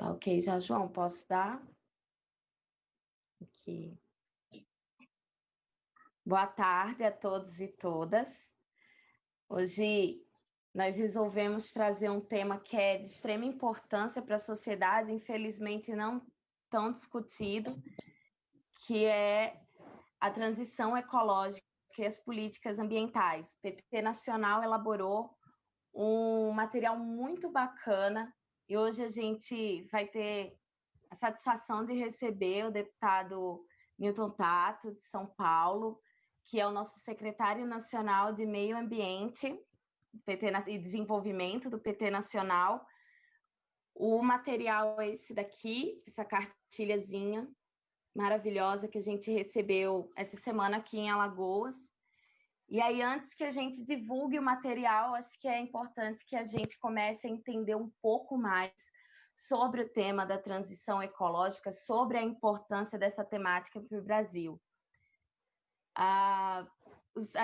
Tá ok, já, João, posso dar? Aqui. Boa tarde a todos e todas. Hoje nós resolvemos trazer um tema que é de extrema importância para a sociedade, infelizmente não tão discutido, que é a transição ecológica e as políticas ambientais. O PT Nacional elaborou um material muito bacana e hoje a gente vai ter a satisfação de receber o deputado Newton Tato, de São Paulo, que é o nosso secretário nacional de Meio Ambiente e Desenvolvimento do PT Nacional. O material é esse daqui, essa cartilhazinha maravilhosa que a gente recebeu essa semana aqui em Alagoas. E aí, antes que a gente divulgue o material, acho que é importante que a gente comece a entender um pouco mais sobre o tema da transição ecológica, sobre a importância dessa temática para o Brasil. A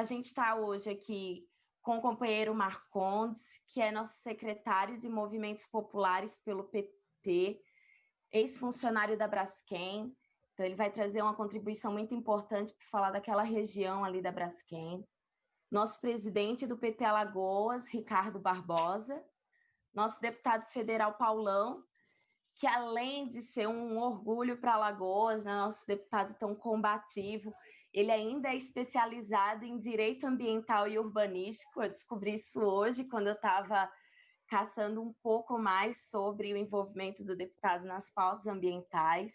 gente está hoje aqui com o companheiro Marcondes, que é nosso secretário de Movimentos Populares pelo PT, ex-funcionário da Braskem. Então, ele vai trazer uma contribuição muito importante para falar daquela região ali da Braskem. Nosso presidente do PT Alagoas, Ricardo Barbosa. Nosso deputado federal, Paulão, que além de ser um orgulho para Alagoas, né, nosso deputado tão combativo, ele ainda é especializado em direito ambiental e urbanístico. Eu descobri isso hoje, quando eu estava caçando um pouco mais sobre o envolvimento do deputado nas pautas ambientais.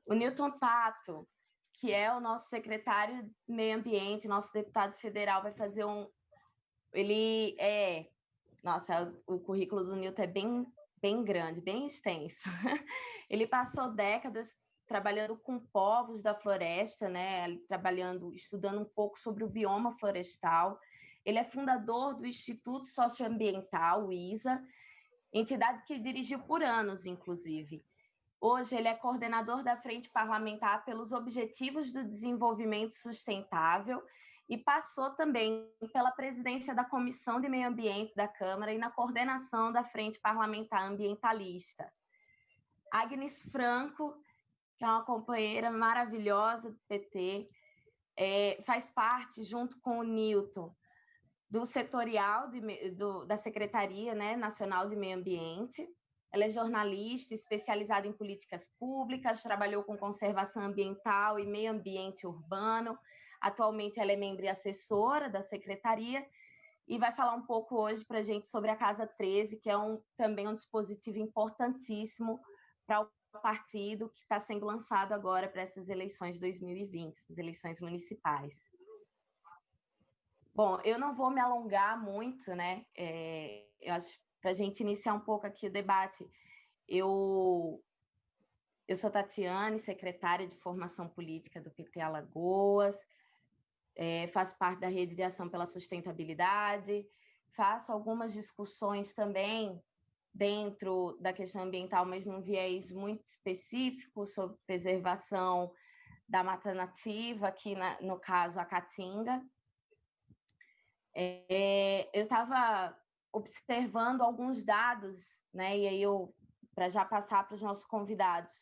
O Newton Tato, que é o nosso secretário de Meio Ambiente, nosso deputado federal, vai fazer um... Ele é... Nossa, o currículo do Newton é bem grande, bem extenso. Ele passou décadas trabalhando com povos da floresta, né? Estudando um pouco sobre o bioma florestal. Ele é fundador do Instituto Socioambiental, o ISA, entidade que dirigiu por anos, inclusive. Hoje, ele é coordenador da Frente Parlamentar pelos Objetivos do Desenvolvimento Sustentável e passou também pela presidência da Comissão de Meio Ambiente da Câmara e na coordenação da Frente Parlamentar Ambientalista. Agnes Franco, que é uma companheira maravilhosa do PT, faz parte, junto com o Newton, do setorial da Secretaria, né, Nacional de Meio Ambiente. Ela é jornalista, especializada em políticas públicas, trabalhou com conservação ambiental e meio ambiente urbano. Atualmente, ela é membro e assessora da Secretaria e vai falar um pouco hoje para a gente sobre a Casa 13, que é também um dispositivo importantíssimo para o partido que está sendo lançado agora para essas eleições de 2020, as eleições municipais. Bom, eu não vou me alongar muito, né? Eu acho, para a gente iniciar um pouco aqui o debate, eu sou Tatiane, secretária de Formação Política do PT Alagoas, faço parte da Rede de Ação pela Sustentabilidade, faço algumas discussões também dentro da questão ambiental, mas num viés muito específico sobre preservação da mata nativa, aqui no caso a Caatinga. Eu estava observando alguns dados, né, e aí para já passar para os nossos convidados,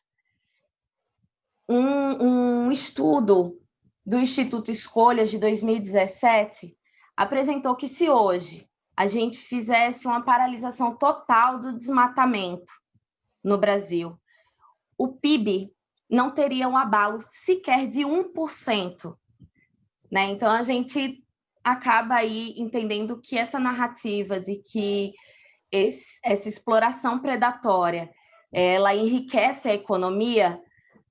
um estudo do Instituto Escolhas de 2017 apresentou que se hoje a gente fizesse uma paralisação total do desmatamento no Brasil, o PIB não teria um abalo sequer de 1%, né? Então, a gente acaba aí entendendo que essa narrativa de que essa exploração predatória ela enriquece a economia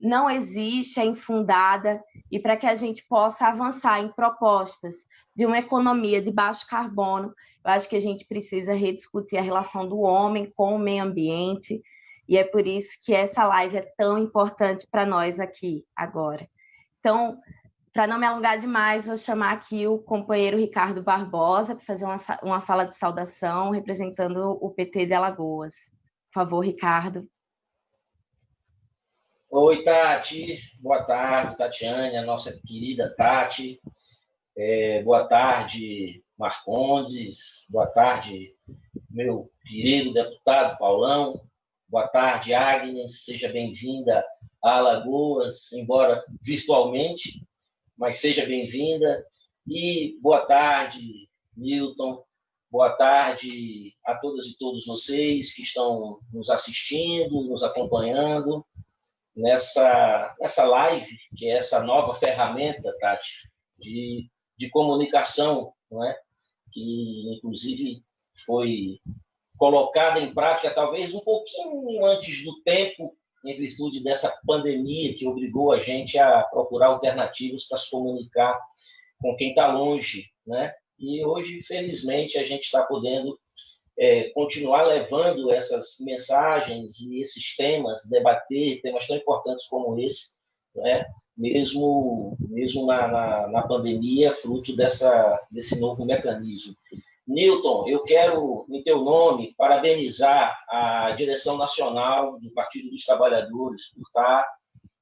não existe, é infundada, e para que a gente possa avançar em propostas de uma economia de baixo carbono, eu acho que a gente precisa rediscutir a relação do homem com o meio ambiente, e é por isso que essa live é tão importante para nós aqui agora. Então, para não me alongar demais, vou chamar aqui o companheiro Ricardo Barbosa para fazer uma fala de saudação, representando o PT de Alagoas. Por favor, Ricardo. Oi, Tati. Boa tarde, Tatiane, a nossa querida Tati. Boa tarde, Marcondes. Boa tarde, meu querido deputado Paulão. Boa tarde, Agnes. Seja bem-vinda a Alagoas, embora virtualmente, mas seja bem-vinda. E boa tarde, Newton. Boa tarde a todas e todos vocês que estão nos assistindo, nos acompanhando nessa live, que é essa nova ferramenta, Tati, de comunicação, não é? Que, inclusive, foi colocada em prática talvez um pouquinho antes do tempo, em virtude dessa pandemia que obrigou a gente a procurar alternativas para se comunicar com quem está longe, né? E hoje, felizmente, a gente está podendo continuar levando essas mensagens e esses temas, debater temas tão importantes como esse, né? mesmo na pandemia, fruto desse novo mecanismo. Newton, eu quero, em teu nome, parabenizar a direção nacional do Partido dos Trabalhadores por estar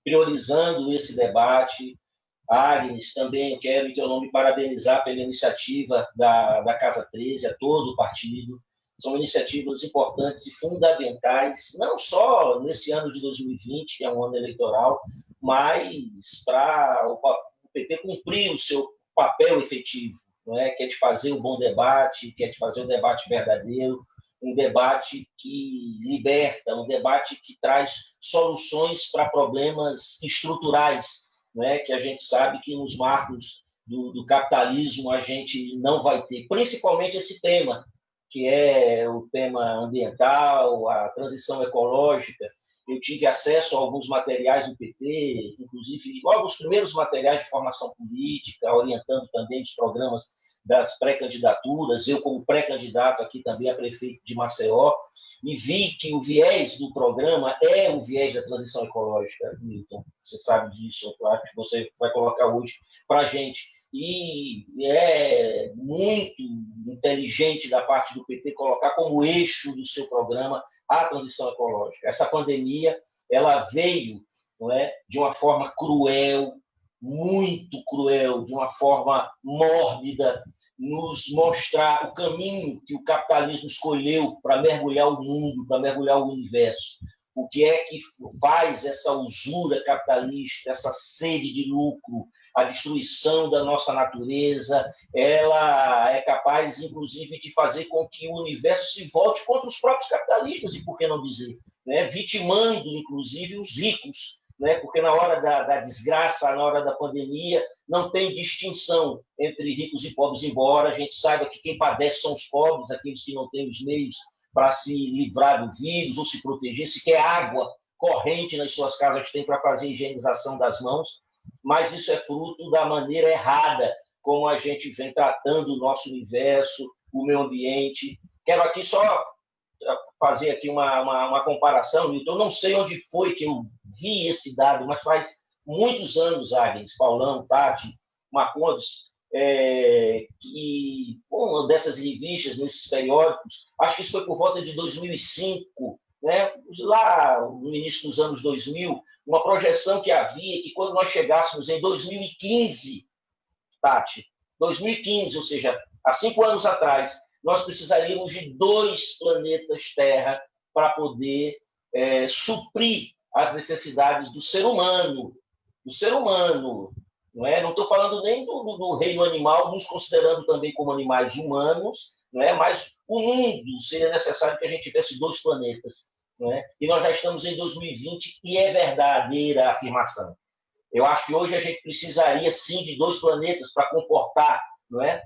priorizando esse debate. Agnes, também eu quero, em teu nome, parabenizar pela iniciativa da Casa 13, a todo o partido. São iniciativas importantes e fundamentais, não só nesse ano de 2020, que é um ano eleitoral, mas para o PT cumprir o seu papel efetivo, não é? Que é de fazer um bom debate, que é de fazer um debate verdadeiro, um debate que liberta, um debate que traz soluções para problemas estruturais, não é? Que a gente sabe que nos marcos do capitalismo a gente não vai ter, principalmente esse tema, que é o tema ambiental, a transição ecológica. Eu tive acesso a alguns materiais do PT, inclusive logo os primeiros materiais de formação política, orientando também os programas das pré-candidaturas, eu como pré-candidato aqui também a prefeito de Maceió, e vi que o viés do programa é o viés da transição ecológica, Milton. Você sabe disso, eu acho que você vai colocar hoje para a gente. E é muito inteligente da parte do PT colocar como eixo do seu programa a transição ecológica. Essa pandemia ela veio, não é, de uma forma cruel, muito cruel, de uma forma mórbida, nos mostrar o caminho que o capitalismo escolheu para mergulhar o mundo, para mergulhar o universo. O que é que faz essa usura capitalista, essa sede de lucro, a destruição da nossa natureza, ela é capaz, inclusive, de fazer com que o universo se volte contra os próprios capitalistas, e por que não dizer, né? Vitimando, inclusive, os ricos, né? Porque na hora da desgraça, na hora da pandemia, não tem distinção entre ricos e pobres, embora a gente saiba que quem padece são os pobres, aqueles que não têm os meios para se livrar do vírus ou se proteger, sequer água corrente nas suas casas tem para fazer a higienização das mãos, mas isso é fruto da maneira errada como a gente vem tratando o nosso universo, o meio ambiente. Quero aqui só fazer aqui uma comparação, Milton. Eu não sei onde foi que eu vi esse dado, mas faz muitos anos, Agnes, Paulão, Tati, Marcondes, que uma dessas revistas, nesses periódicos, acho que isso foi por volta de 2005, né? Lá no início dos anos 2000, uma projeção que havia que quando nós chegássemos em 2015, Tati, 2015, ou seja, há 5 anos atrás, nós precisaríamos de 2 planetas Terra para poder suprir as necessidades do ser humano. Do ser humano. Não é? Não estou falando nem do reino animal, nos considerando também como animais humanos, não é? Mas o mundo seria necessário que a gente tivesse 2 planetas. Não é? E nós já estamos em 2020 e é verdadeira a afirmação. Eu acho que hoje a gente precisaria, sim, de 2 planetas para comportar, não é?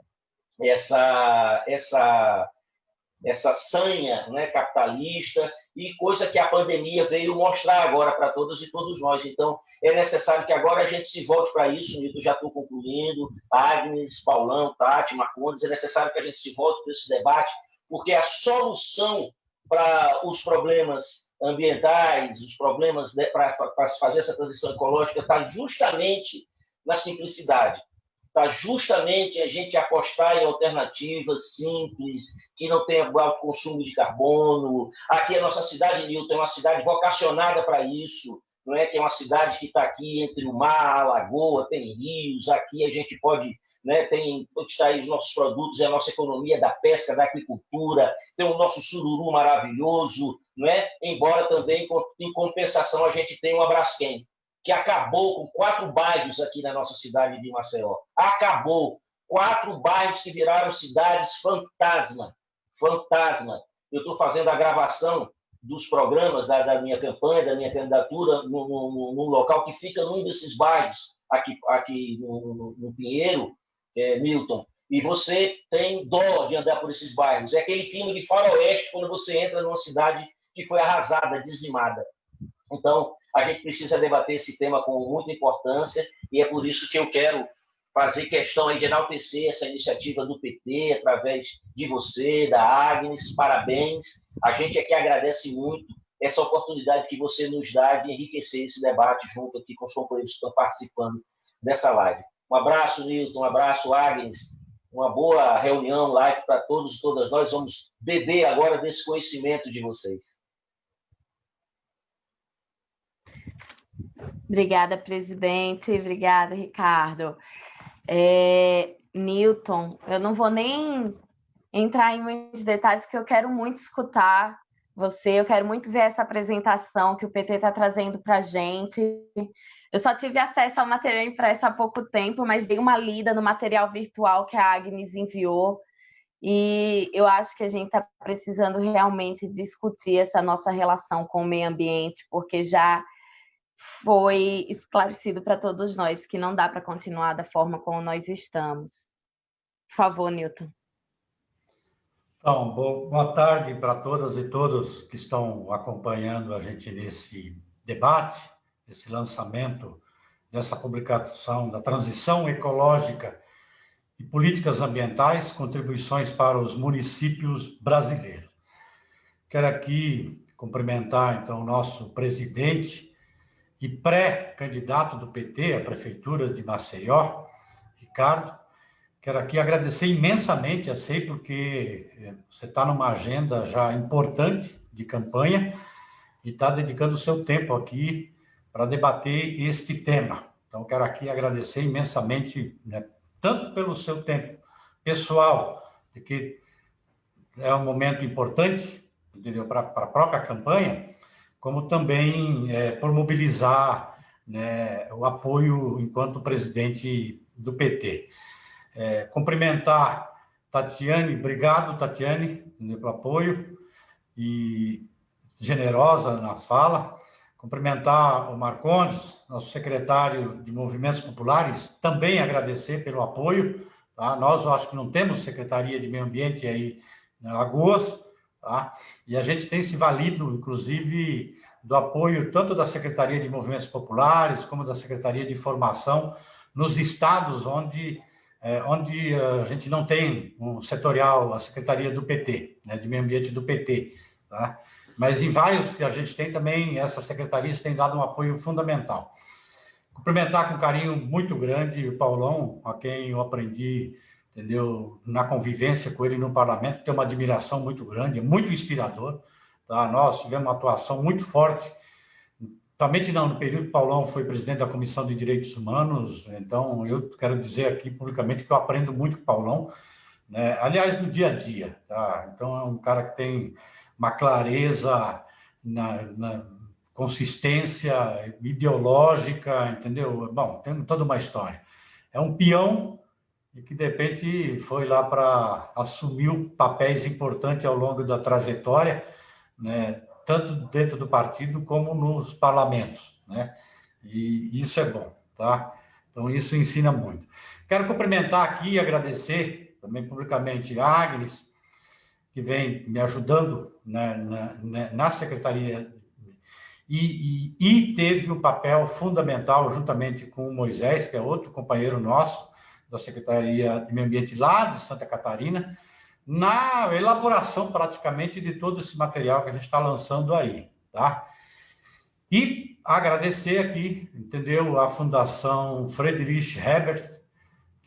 essa sanha, né, capitalista, e coisa que a pandemia veio mostrar agora para todas e todos nós. Então, é necessário que agora a gente se volte para isso, Nito, já estou concluindo, Agnes, Paulão, Tati, Marcondes, é necessário que a gente se volte para esse debate, porque a solução para os problemas ambientais, os problemas para fazer essa transição ecológica está justamente na simplicidade. Está justamente a gente apostar em alternativas simples, que não tenham alto consumo de carbono. Aqui a nossa cidade, Nilton, é uma cidade vocacionada para isso. não é? Que é uma cidade que está aqui entre o mar, a lagoa, tem rios, aqui a gente pode, né, tem está aí os nossos produtos, a nossa economia da pesca, da agricultura, tem o nosso sururu maravilhoso, não é? Embora também, em compensação, a gente tem uma Braskem, que acabou com 4 bairros aqui na nossa cidade de Maceió. Acabou. 4 bairros que viraram cidades fantasma. Fantasma. Eu estou fazendo a gravação dos programas da minha campanha, da minha candidatura, num local que fica num desses bairros, aqui no Pinheiro, Newton. E você tem dó de andar por esses bairros. É aquele clima de faroeste quando você entra numa cidade que foi arrasada, dizimada. Então, a gente precisa debater esse tema com muita importância e é por isso que eu quero fazer questão aí de enaltecer essa iniciativa do PT, através de você, da Agnes, parabéns. A gente aqui agradece muito essa oportunidade que você nos dá de enriquecer esse debate junto aqui com os companheiros que estão participando dessa live. Um abraço, Newton, um abraço, Agnes, uma boa reunião, live para todos e todas nós. Vamos beber agora desse conhecimento de vocês. Obrigada, presidente. Obrigada, Ricardo. Newton, eu não vou nem entrar em muitos detalhes, que eu quero muito escutar você, eu quero muito ver essa apresentação que o PT está trazendo para a gente. Eu só tive acesso ao material impresso há pouco tempo, mas dei uma lida no material virtual que a Agnes enviou, e eu acho que a gente está precisando realmente discutir essa nossa relação com o meio ambiente, porque já foi esclarecido para todos nós que não dá para continuar da forma como nós estamos. Por favor, Newton. Então, boa tarde para todas e todos que estão acompanhando a gente nesse debate, esse lançamento dessa publicação da Transição Ecológica e Políticas Ambientais, Contribuições para os Municípios Brasileiros. Quero aqui cumprimentar, então, o nosso presidente e pré-candidato do PT à Prefeitura de Maceió, Ricardo. Quero aqui agradecer imensamente a SEI, porque você está numa agenda já importante de campanha e está dedicando o seu tempo aqui para debater este tema. Então, quero aqui agradecer imensamente, né, tanto pelo seu tempo pessoal, de que é um momento importante, entendeu, para a própria campanha, como também por mobilizar, né, o apoio enquanto presidente do PT. Cumprimentar Tatiane, obrigado, Tatiane, pelo apoio e generosa na fala. Cumprimentar o Marcondes, nosso secretário de Movimentos Populares, também agradecer pelo apoio. Tá? Nós, eu acho que não temos Secretaria de Meio Ambiente aí em Alagoas, tá? E a gente tem se valido, inclusive, do apoio tanto da Secretaria de Movimentos Populares como da Secretaria de Informação nos estados onde a gente não tem um setorial, a Secretaria do PT, né, de Meio Ambiente do PT, tá? Mas em vários que a gente tem também, essas secretarias têm dado um apoio fundamental. Cumprimentar com carinho muito grande o Paulão, a quem eu aprendi, entendeu, na convivência com ele no parlamento, tem uma admiração muito grande, é muito inspirador, tá? Nós tivemos uma atuação muito forte, somente no período que o Paulão foi presidente da Comissão de Direitos Humanos, então eu quero dizer aqui publicamente que eu aprendo muito com o Paulão, né? Aliás, no dia a dia, tá? Então é um cara que tem uma clareza na consistência ideológica, entendeu? Bom, tem toda uma história. É um peão e que, de repente, foi lá para assumir papéis importantes ao longo da trajetória, né? Tanto dentro do partido como nos parlamentos, né? E isso é bom, tá? Então, isso ensina muito. Quero cumprimentar aqui e agradecer também publicamente a Agnes, que vem me ajudando na secretaria e teve um papel fundamental juntamente com o Moisés, que é outro companheiro nosso da Secretaria de Meio Ambiente lá de Santa Catarina, na elaboração praticamente de todo esse material que a gente está lançando aí, tá? E agradecer aqui, entendeu, a Fundação Friedrich Ebert,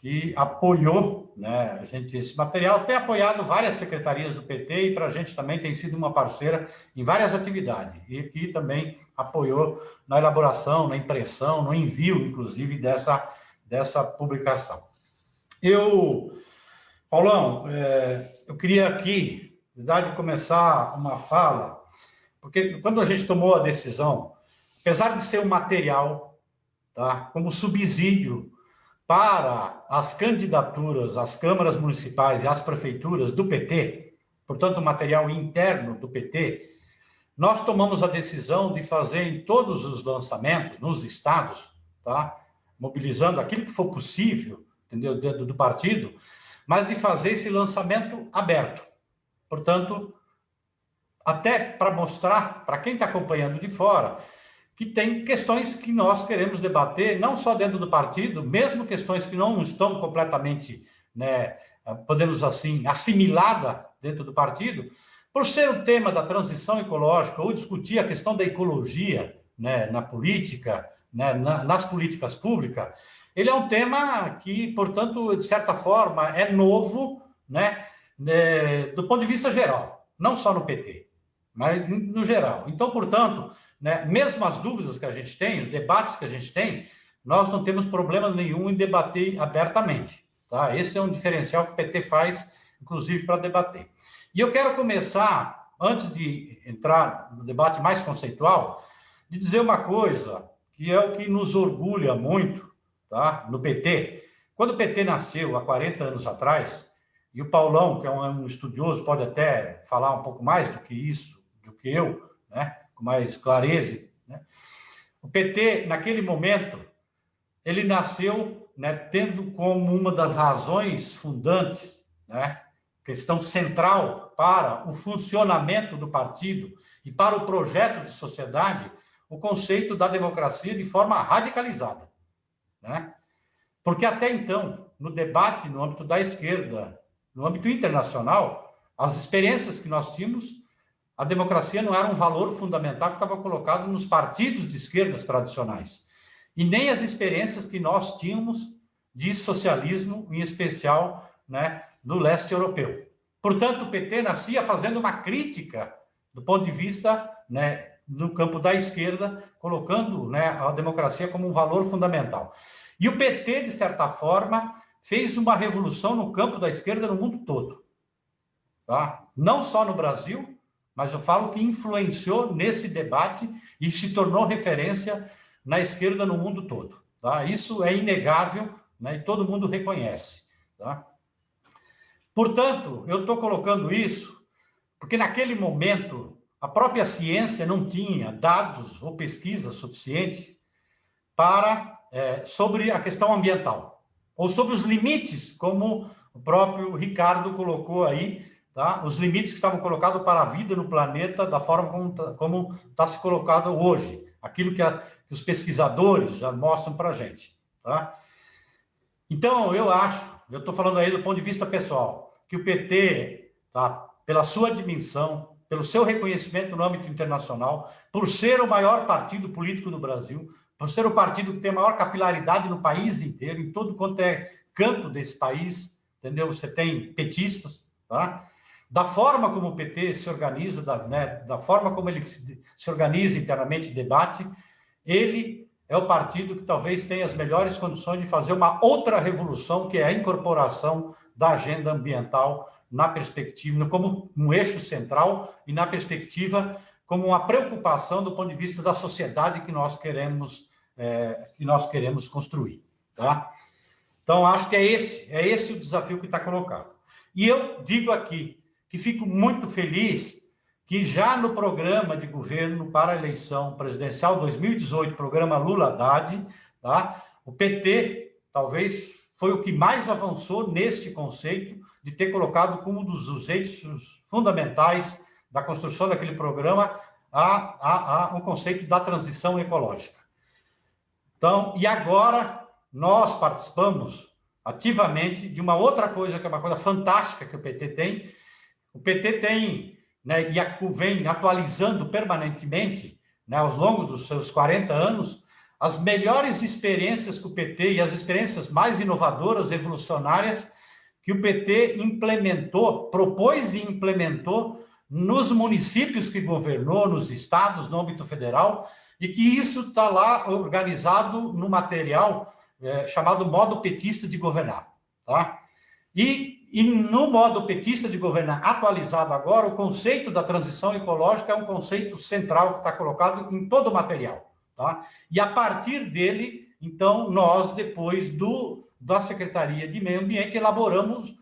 que apoiou, né, esse material, tem apoiado várias secretarias do PT e para a gente também tem sido uma parceira em várias atividades, e que também apoiou na elaboração, na impressão, no envio, inclusive, dessa publicação. Paulão, eu queria aqui, na verdade, começar uma fala, porque quando a gente tomou a decisão, apesar de ser um material, tá, como subsídio para as candidaturas às câmaras municipais e às prefeituras do PT, portanto, um material interno do PT, nós tomamos a decisão de fazer em todos os lançamentos, nos estados, tá, mobilizando aquilo que for possível, entendeu, dentro do partido, mas de fazer esse lançamento aberto. Portanto, até para mostrar para quem está acompanhando de fora que tem questões que nós queremos debater, não só dentro do partido, mesmo questões que não estão completamente, né, podemos assim, assimilada dentro do partido, por ser o tema da transição ecológica ou discutir a questão da ecologia, né, na política, né, nas políticas públicas, ele é um tema que, portanto, de certa forma, é novo, né, do ponto de vista geral, não só no PT, mas no geral. Então, portanto, né, mesmo as dúvidas que a gente tem, os debates que a gente tem, nós não temos problema nenhum em debater abertamente. Tá? Esse é um diferencial que o PT faz, inclusive, para debater. E eu quero começar, antes de entrar no debate mais conceitual, de dizer uma coisa que é o que nos orgulha muito, tá, no PT. Quando o PT nasceu, há 40 anos atrás, e o Paulão, que é um estudioso, pode até falar um pouco mais do que isso, do que eu, né, com mais clareza, né? O PT, naquele momento, ele nasceu, né, tendo como uma das razões fundantes, né, questão central para o funcionamento do partido e para o projeto de sociedade, o conceito da democracia de forma radicalizada, né? Porque até então, no debate no âmbito da esquerda, no âmbito internacional, as experiências que nós tínhamos, a democracia não era um valor fundamental que estava colocado nos partidos de esquerdas tradicionais. E nem as experiências que nós tínhamos de socialismo, em especial, né, no leste europeu. Portanto, o PT nascia fazendo uma crítica do ponto de vista, né, no campo da esquerda, colocando, né, a democracia como um valor fundamental. E o PT, de certa forma, fez uma revolução no campo da esquerda no mundo todo. Tá? Não só no Brasil, mas eu falo que influenciou nesse debate e se tornou referência na esquerda no mundo todo. Tá? Isso é inegável, né? E todo mundo reconhece. Tá? Portanto, eu estou colocando isso porque naquele momento a própria ciência não tinha dados ou pesquisas suficientes para sobre a questão ambiental, ou sobre os limites, como o próprio Ricardo colocou aí, tá? Os limites que estavam colocados para a vida no planeta da forma como está se colocado hoje, aquilo que os pesquisadores já mostram para a gente. Tá? Então, eu estou falando aí do ponto de vista pessoal, que o PT, tá, pela sua dimensão, pelo seu reconhecimento no âmbito internacional, por ser o maior partido político do Brasil, por ser o partido que tem a maior capilaridade no país inteiro, em todo quanto é canto desse país, entendeu? Você tem petistas, tá? Da forma como o PT se organiza, da forma como ele se organiza internamente e debate, ele é o partido que talvez tenha as melhores condições de fazer uma outra revolução, que é a incorporação da agenda ambiental na perspectiva, como um eixo central e na perspectiva como uma preocupação do ponto de vista da sociedade que nós queremos construir. Tá? Então, acho que é esse o desafio que está colocado. E eu digo aqui que fico muito feliz que já no programa de governo para a eleição presidencial 2018, programa Lula-Haddad, tá? O PT talvez foi o que mais avançou neste conceito de ter colocado como um dos eixos fundamentais da construção daquele programa o conceito da transição ecológica. Então, e agora nós participamos ativamente de uma outra coisa, que é uma coisa fantástica que o PT tem. O PT tem, né, e vem atualizando permanentemente, né, ao longo dos seus 40 anos, as melhores experiências que o PT e as experiências mais inovadoras, revolucionárias, que o PT implementou, propôs e implementou nos municípios que governou, nos estados, no âmbito federal, e que isso está lá organizado no material chamado Modo Petista de Governar. Tá? E no modo petista de governar atualizado agora, o conceito da transição ecológica é um conceito central que está colocado em todo o material. Tá? E a partir dele, então, nós, depois da Secretaria de Meio Ambiente, elaboramos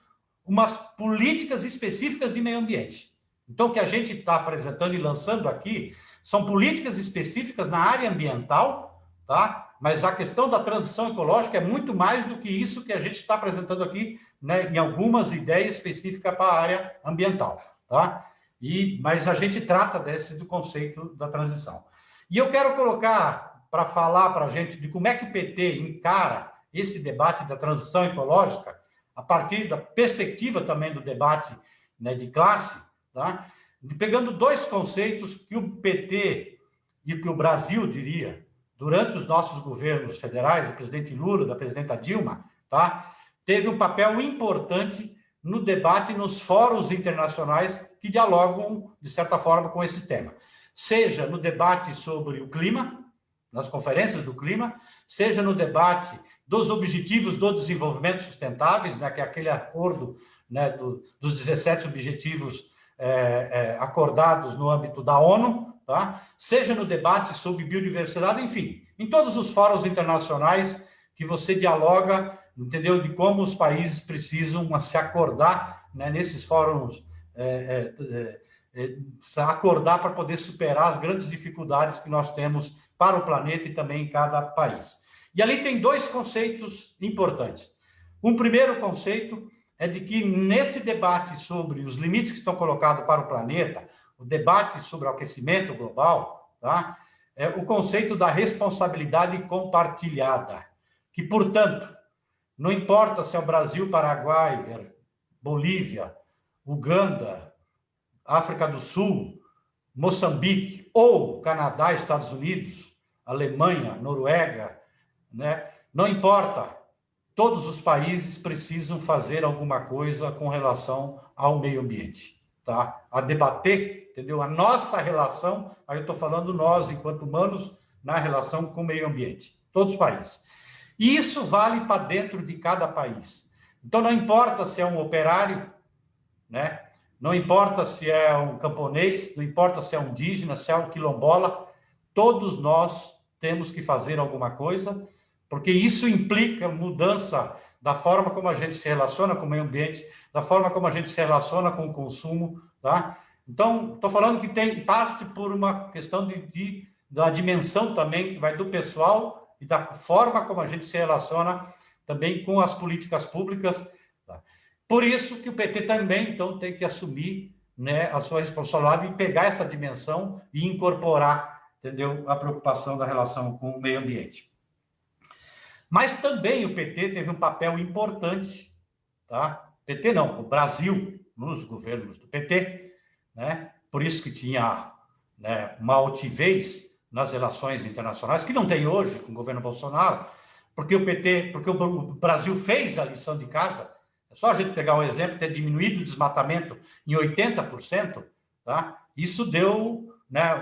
umas políticas específicas de meio ambiente. Então, o que a gente está apresentando e lançando aqui são políticas específicas na área ambiental, tá? Mas a questão da transição ecológica é muito mais do que isso que a gente está apresentando aqui, né, em algumas ideias específicas para a área ambiental, tá? Mas a gente trata do conceito da transição. E eu quero colocar para falar para a gente de como é que o PT encara esse debate da transição ecológica, a partir da perspectiva também do debate, né, de classe, tá? Pegando dois conceitos que o PT e que o Brasil, diria, durante os nossos governos federais, do presidente Lula, da presidenta Dilma, tá? Teve um papel importante no debate nos fóruns internacionais que dialogam, de certa forma, com esse tema. Seja no debate sobre o clima, nas conferências do clima, seja no debate dos objetivos do desenvolvimento sustentáveis, né, que é aquele acordo, né, dos 17 objetivos acordados no âmbito da ONU, tá? Seja no debate sobre biodiversidade, enfim, em todos os fóruns internacionais que você dialoga, entendeu, de como os países precisam se acordar, né, nesses fóruns, acordar para poder superar as grandes dificuldades que nós temos para o planeta e também em cada país. E ali tem dois conceitos importantes. Um primeiro conceito é de que nesse debate sobre os limites que estão colocados para o planeta, o debate sobre o aquecimento global, tá? É o conceito da responsabilidade compartilhada, que, portanto, não importa se é o Brasil, Paraguai, Bolívia, Uganda, África do Sul, Moçambique, ou Canadá, Estados Unidos, Alemanha, Noruega, né? Não importa, todos os países precisam fazer alguma coisa com relação ao meio ambiente, tá? A debater, entendeu? A nossa relação, aí eu estou falando nós, enquanto humanos, na relação com o meio ambiente, todos os países. E isso vale para dentro de cada país. Então, não importa se é um operário, né? Não importa se é um camponês, não importa se é um indígena, se é um quilombola, todos nós temos que fazer alguma coisa, porque isso implica mudança da forma como a gente se relaciona com o meio ambiente, da forma como a gente se relaciona com o consumo, tá? Então, estou falando que passe por uma questão da dimensão também, que vai do pessoal e da forma como a gente se relaciona também com as políticas públicas, tá? Por isso que o PT também, então, tem que assumir, né, a sua responsabilidade e pegar essa dimensão e incorporar, entendeu, a preocupação da relação com o meio ambiente. Mas também o PT teve um papel importante, tá? PT não, o Brasil, nos governos do PT, né? Por isso que tinha, né, uma altivez nas relações internacionais, que não tem hoje com o governo Bolsonaro, porque o Brasil fez a lição de casa. É só a gente pegar um exemplo, ter diminuído o desmatamento em 80%, tá? Isso deu, né,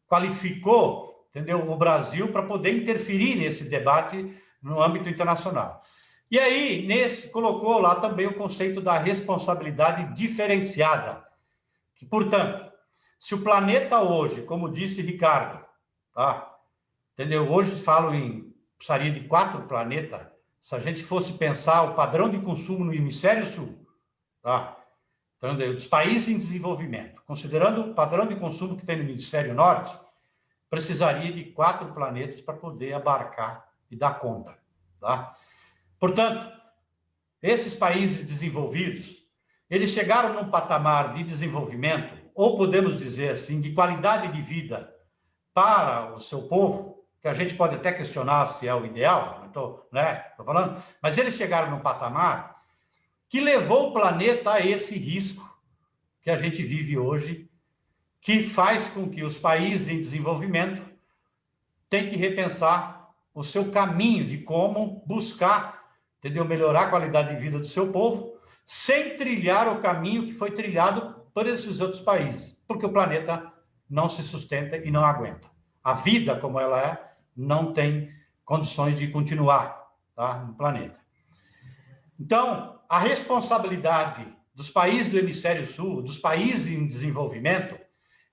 qualificou, entendeu, o Brasil para poder interferir nesse debate no âmbito internacional. E aí, colocou lá também o conceito da responsabilidade diferenciada. Que, portanto, se o planeta hoje, como disse Ricardo, tá? Entendeu? Hoje precisaria de 4 planetas, se a gente fosse pensar o padrão de consumo no hemisfério sul, tá? Entendeu? Dos países em desenvolvimento, considerando o padrão de consumo que tem no hemisfério norte, precisaria de 4 planetas para poder abarcar e dar conta, tá? Portanto, esses países desenvolvidos, eles chegaram num patamar de desenvolvimento, ou podemos dizer assim, de qualidade de vida para o seu povo, que a gente pode até questionar se é o ideal, né? Tô falando, mas eles chegaram num patamar que levou o planeta a esse risco que a gente vive hoje, que faz com que os países em desenvolvimento tem que repensar o seu caminho de como buscar, entendeu? Melhorar a qualidade de vida do seu povo, sem trilhar o caminho que foi trilhado por esses outros países, porque o planeta não se sustenta e não aguenta. A vida, como ela é, não tem condições de continuar, tá, no planeta. Então, a responsabilidade dos países do hemisfério sul, dos países em desenvolvimento,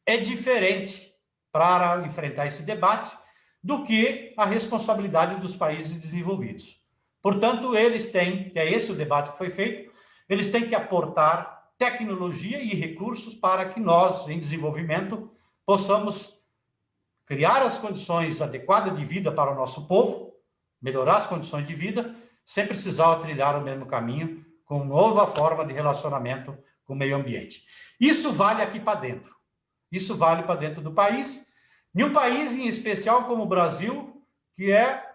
é diferente para enfrentar esse debate do que a responsabilidade dos países desenvolvidos. Portanto, eles têm, que é esse o debate que foi feito, eles têm que aportar tecnologia e recursos para que nós, em desenvolvimento, possamos criar as condições adequadas de vida para o nosso povo, melhorar as condições de vida, sem precisar trilhar o mesmo caminho, com nova forma de relacionamento com o meio ambiente. Isso vale aqui para dentro. Isso vale para dentro do país. E um país em especial como o Brasil, que é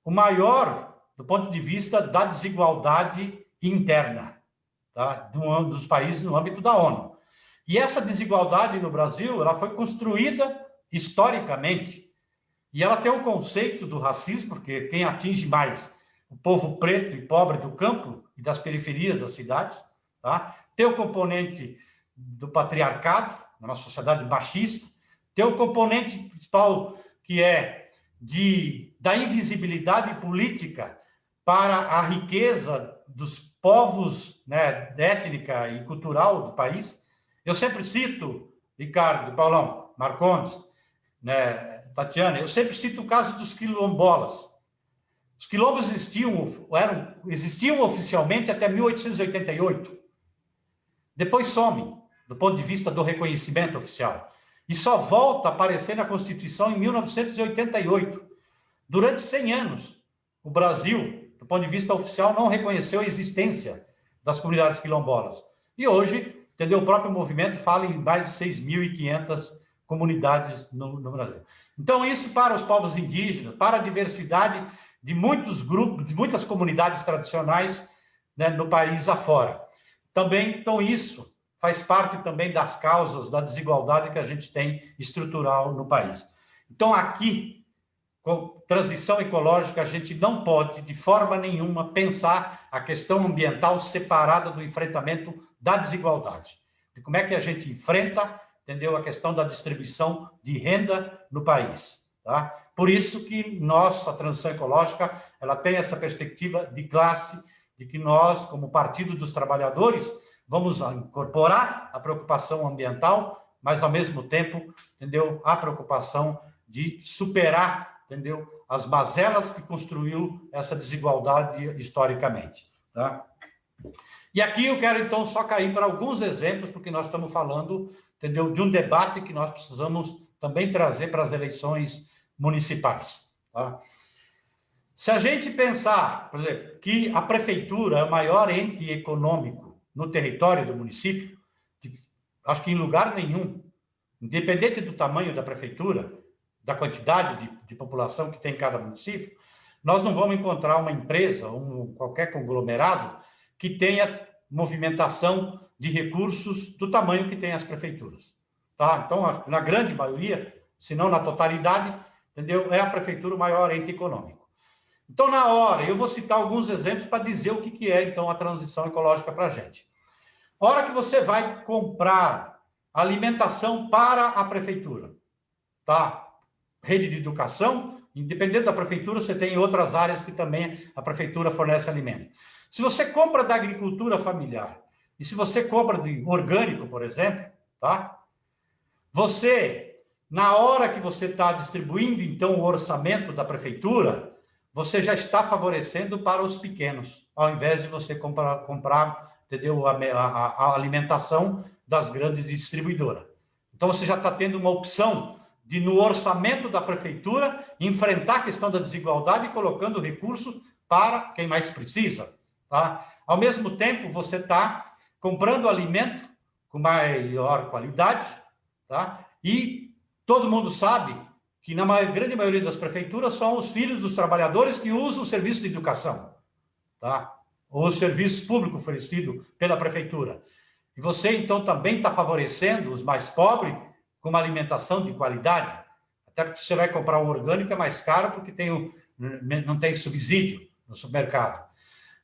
o maior do ponto de vista da desigualdade interna, tá? Dos países no âmbito da ONU. E essa desigualdade no Brasil, ela foi construída historicamente, e ela tem o conceito do racismo, porque quem atinge mais o povo preto e pobre do campo e das periferias das cidades, tá? Tem o componente do patriarcado, uma sociedade machista, tem o componente principal que é da invisibilidade política para a riqueza dos povos, né, étnica e cultural do país. Eu sempre cito, Ricardo, Paulão, Marcondes, né, Tatiana, eu sempre cito o caso dos quilombolas. Os quilombos existiam oficialmente até 1888. Depois somem, do ponto de vista do reconhecimento oficial. E só volta a aparecer na Constituição em 1988. Durante 100 anos, o Brasil, do ponto de vista oficial, não reconheceu a existência das comunidades quilombolas. E hoje, entendeu, o próprio movimento fala em mais de 6.500 comunidades no Brasil. Então, isso para os povos indígenas, para a diversidade de muitos grupos, de muitas comunidades tradicionais, né, no país afora. Também, então, isso faz parte também das causas da desigualdade que a gente tem estrutural no país. Então, aqui, com transição ecológica, a gente não pode, de forma nenhuma, pensar a questão ambiental separada do enfrentamento da desigualdade. E como é que a gente enfrenta, entendeu, a questão da distribuição de renda no país, tá? Por isso que a transição ecológica, ela tem essa perspectiva de classe, de que nós, como Partido dos Trabalhadores, vamos incorporar a preocupação ambiental, mas, ao mesmo tempo, entendeu, a preocupação de superar, entendeu, as mazelas que construiu essa desigualdade historicamente, tá? E aqui eu quero, então, só cair para alguns exemplos, porque nós estamos falando, entendeu, de um debate que nós precisamos também trazer para as eleições municipais, tá? Se a gente pensar, por exemplo, que a prefeitura é o maior ente econômico no território do município, acho que em lugar nenhum, independente do tamanho da prefeitura, da quantidade de população que tem em cada município, nós não vamos encontrar uma empresa, qualquer conglomerado, que tenha movimentação de recursos do tamanho que tem as prefeituras, tá? Então, na grande maioria, se não na totalidade, entendeu? É a prefeitura o maior ente econômico. Então, na hora, eu vou citar alguns exemplos para dizer o que é, então, a transição ecológica para a gente. A hora que você vai comprar alimentação para a prefeitura, tá? Rede de educação, independente da prefeitura, você tem outras áreas que também a prefeitura fornece alimento. Se você compra da agricultura familiar, e se você compra de orgânico, por exemplo, tá? Você, na hora que você está distribuindo, então, o orçamento da prefeitura, você já está favorecendo para os pequenos, ao invés de você comprar, entendeu, a alimentação das grandes distribuidoras. Então, você já está tendo uma opção de, no orçamento da prefeitura, enfrentar a questão da desigualdade, colocando recursos para quem mais precisa, tá? Ao mesmo tempo, você está comprando alimento com maior qualidade, tá? E todo mundo sabe que na grande maioria das prefeituras são os filhos dos trabalhadores que usam o serviço de educação, tá? Ou o serviço público oferecido pela prefeitura. E você, então, também está favorecendo os mais pobres com uma alimentação de qualidade. até porque você vai comprar um orgânico é mais caro porque não tem subsídio no supermercado.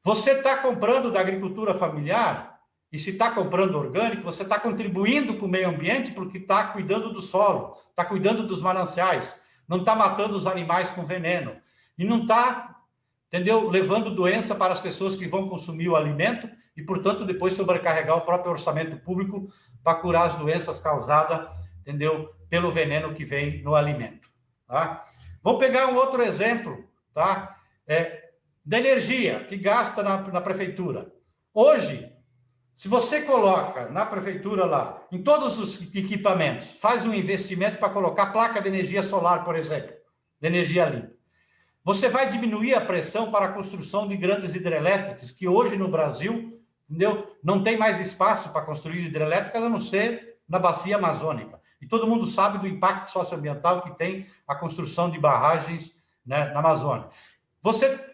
Você está comprando da agricultura familiar, e se está comprando orgânico, você está contribuindo com o meio ambiente porque está cuidando do solo, está cuidando dos mananciais, não está matando os animais com veneno, e não está, entendeu, levando doença para as pessoas que vão consumir o alimento e, portanto, depois sobrecarregar o próprio orçamento público para curar as doenças causadas, entendeu, pelo veneno que vem no alimento. Tá? Vamos pegar um outro exemplo, tá? Da energia que gasta na prefeitura. Hoje, se você coloca na prefeitura lá, em todos os equipamentos, faz um investimento para colocar placa de energia solar, por exemplo, de energia limpa, você vai diminuir a pressão para a construção de grandes hidrelétricas, que hoje no Brasil, entendeu, não tem mais espaço para construir hidrelétricas, a não ser na bacia amazônica. E todo mundo sabe do impacto socioambiental que tem a construção de barragens, né, na Amazônia.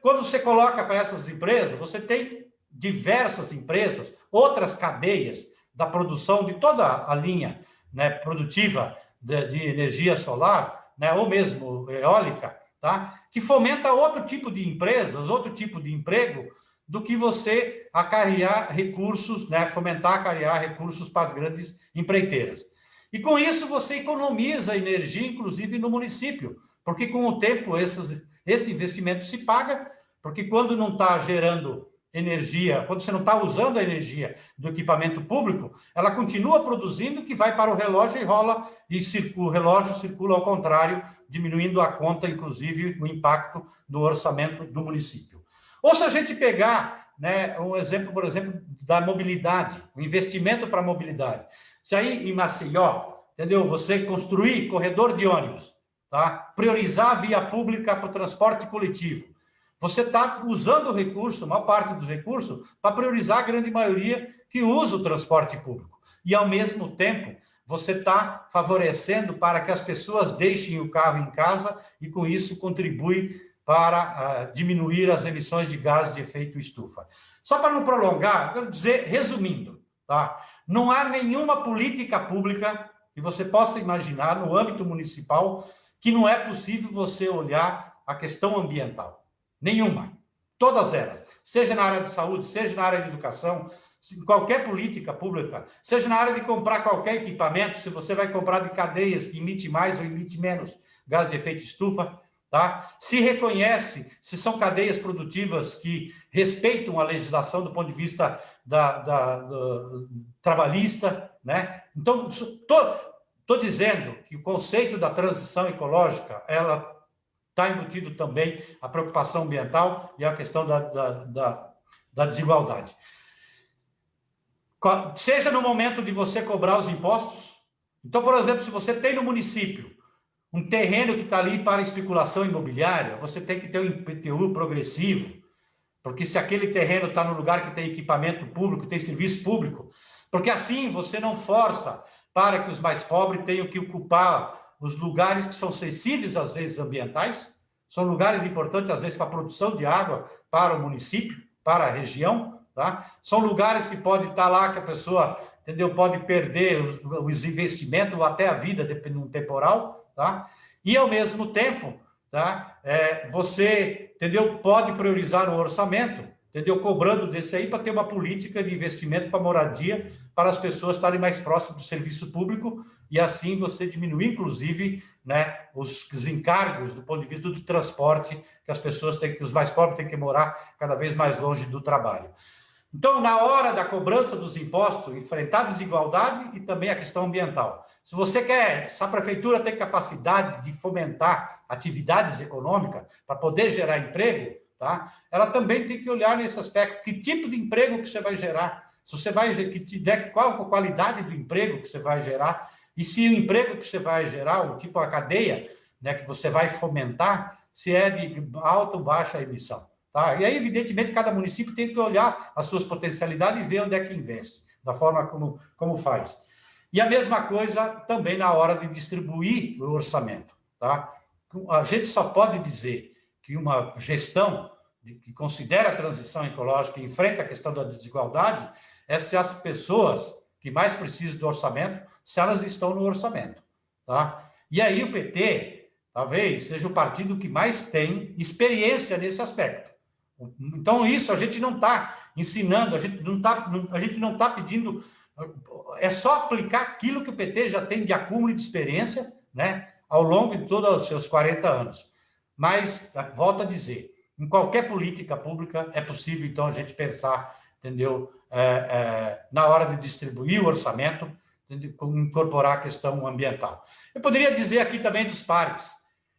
Quando você coloca para essas empresas, você tem diversas empresas, outras cadeias da produção de toda a linha, né, produtiva de energia solar, né, ou mesmo eólica, tá, que fomenta outro tipo de empresas, outro tipo de emprego, do que você acarrear recursos, né, fomentar acarrear recursos para as grandes empreiteiras. E com isso você economiza energia, inclusive no município, porque com o tempo esse investimento se paga, porque quando não está gerando energia, quando você não está usando a energia do equipamento público, ela continua produzindo, que vai para o relógio e rola, e o relógio circula ao contrário, diminuindo a conta, inclusive, o impacto do orçamento do município. Ou se a gente pegar, né, um exemplo, por exemplo, da mobilidade, o investimento para a mobilidade. Se aí em Maceió, entendeu, você construir corredor de ônibus, tá? Priorizar a via pública para o transporte coletivo, você está usando o recurso, a maior parte dos recursos, para priorizar a grande maioria que usa o transporte público. E, ao mesmo tempo, você está favorecendo para que as pessoas deixem o carro em casa e, com isso, contribui para diminuir as emissões de gases de efeito estufa. Só para não prolongar, quero dizer, resumindo, tá? Não há nenhuma política pública que você possa imaginar no âmbito municipal que não é possível você olhar a questão ambiental. Nenhuma. Todas elas. Seja na área de saúde, seja na área de educação, qualquer política pública, seja na área de comprar qualquer equipamento, se você vai comprar de cadeias que emite mais ou emite menos gás de efeito estufa, tá? Se reconhece se são cadeias produtivas que respeitam a legislação do ponto de vista do trabalhista, né? Então, estou dizendo que o conceito da transição ecológica, ela está embutido também a preocupação ambiental e a questão da desigualdade. Seja no momento de você cobrar os impostos. Então, por exemplo, se você tem no município um terreno que está ali para especulação imobiliária, você tem que ter um IPTU progressivo, porque se aquele terreno está no lugar que tem equipamento público, tem serviço público, porque assim você não força para que os mais pobres tenham que ocupar os lugares que são sensíveis, às vezes, ambientais, são lugares importantes, às vezes, para a produção de água para o município, para a região, tá? São lugares que pode estar lá, que a pessoa, entendeu, pode perder os investimentos ou até a vida, dependendo do temporal, tá? E, ao mesmo tempo, tá? Você, entendeu, pode priorizar o orçamento, entendeu, cobrando desse aí para ter uma política de investimento para moradia, para as pessoas estarem mais próximas do serviço público e assim você diminuir, inclusive, né, os encargos do ponto de vista do transporte que as pessoas têm, que os mais pobres têm que morar cada vez mais longe do trabalho. Então, na hora da cobrança dos impostos, enfrentar a desigualdade e também a questão ambiental. Se você quer, se a prefeitura tem capacidade de fomentar atividades econômicas para poder gerar emprego, tá? Ela também tem que olhar nesse aspecto, que tipo de emprego que você vai gerar, se você vai, qual a qualidade do emprego que você vai gerar, e se o emprego que você vai gerar, o tipo a cadeia, né, que você vai fomentar, se é de alta ou baixa emissão. Tá? E aí, evidentemente, cada município tem que olhar as suas potencialidades e ver onde é que investe, da forma como faz. E a mesma coisa também na hora de distribuir o orçamento. Tá? A gente só pode dizer que uma gestão que considera a transição ecológica e enfrenta a questão da desigualdade é se as pessoas que mais precisam do orçamento, se elas estão no orçamento. Tá? E aí o PT, talvez seja o partido que mais tem experiência nesse aspecto. Então, isso a gente não está ensinando, a gente não está pedindo, é só aplicar aquilo que o PT já tem de acúmulo de experiência, né, ao longo de todos os seus 40 anos. Mas, volto a dizer, em qualquer política pública é possível, então, a gente pensar, entendeu, na hora de distribuir o orçamento, incorporar a questão ambiental. Eu poderia dizer aqui também dos parques.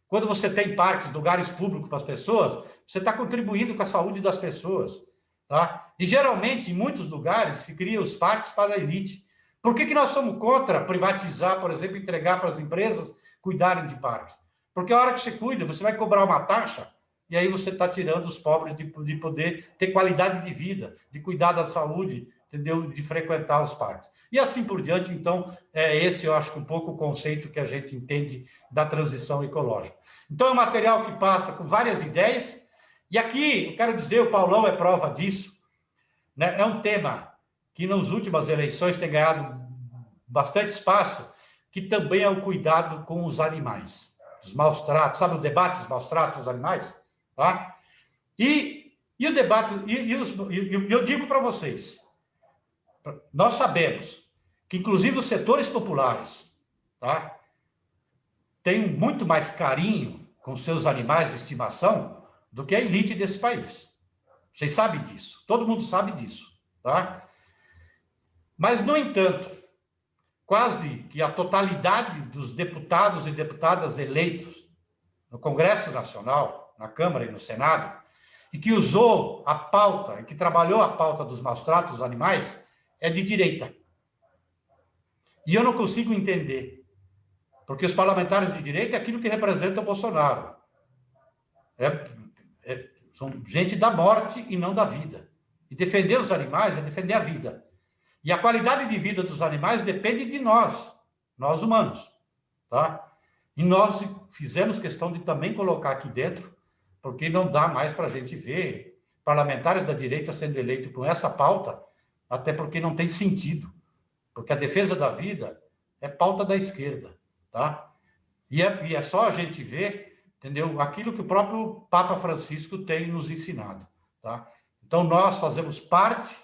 Quando você tem parques, lugares públicos para as pessoas, você está contribuindo com a saúde das pessoas. Tá? E, geralmente, em muitos lugares, se cria os parques para a elite. Por que nós somos contra privatizar, por exemplo, entregar para as empresas cuidarem de parques? Porque a hora que você cuida, você vai cobrar uma taxa, e aí você está tirando os pobres de poder ter qualidade de vida, de cuidar da saúde, entendeu? De frequentar os parques. E assim por diante, então, esse eu acho que um pouco o conceito que a gente entende da transição ecológica. Então, é um material que passa com várias ideias, e aqui, eu quero dizer, o Paulão é prova disso, né? É um tema que nas últimas eleições tem ganhado bastante espaço, que também é o cuidado com os animais, os maus tratos, sabe o debate dos maus tratos dos animais? Tá? E o debate, eu digo para vocês, nós sabemos que, inclusive, os setores populares, tá, têm muito mais carinho com seus animais de estimação do que a elite desse país. Vocês sabem disso, todo mundo sabe disso. Tá? Mas, no entanto, quase que a totalidade dos deputados e deputadas eleitos no Congresso Nacional, na Câmara e no Senado, e que usou a pauta, e que trabalhou a pauta dos maus tratos dos animais, é de direita. E eu não consigo entender, porque os parlamentares de direita é aquilo que representa o Bolsonaro. São gente da morte e não da vida. E defender os animais é defender a vida. E a qualidade de vida dos animais depende de nós humanos. Tá? E nós fizemos questão de também colocar aqui dentro, porque não dá mais para a gente ver parlamentares da direita sendo eleitos com essa pauta, até porque não tem sentido. Porque a defesa da vida é pauta da esquerda. Tá? E é só a gente ver, entendeu, aquilo que o próprio Papa Francisco tem nos ensinado. Tá? Então, nós fazemos parte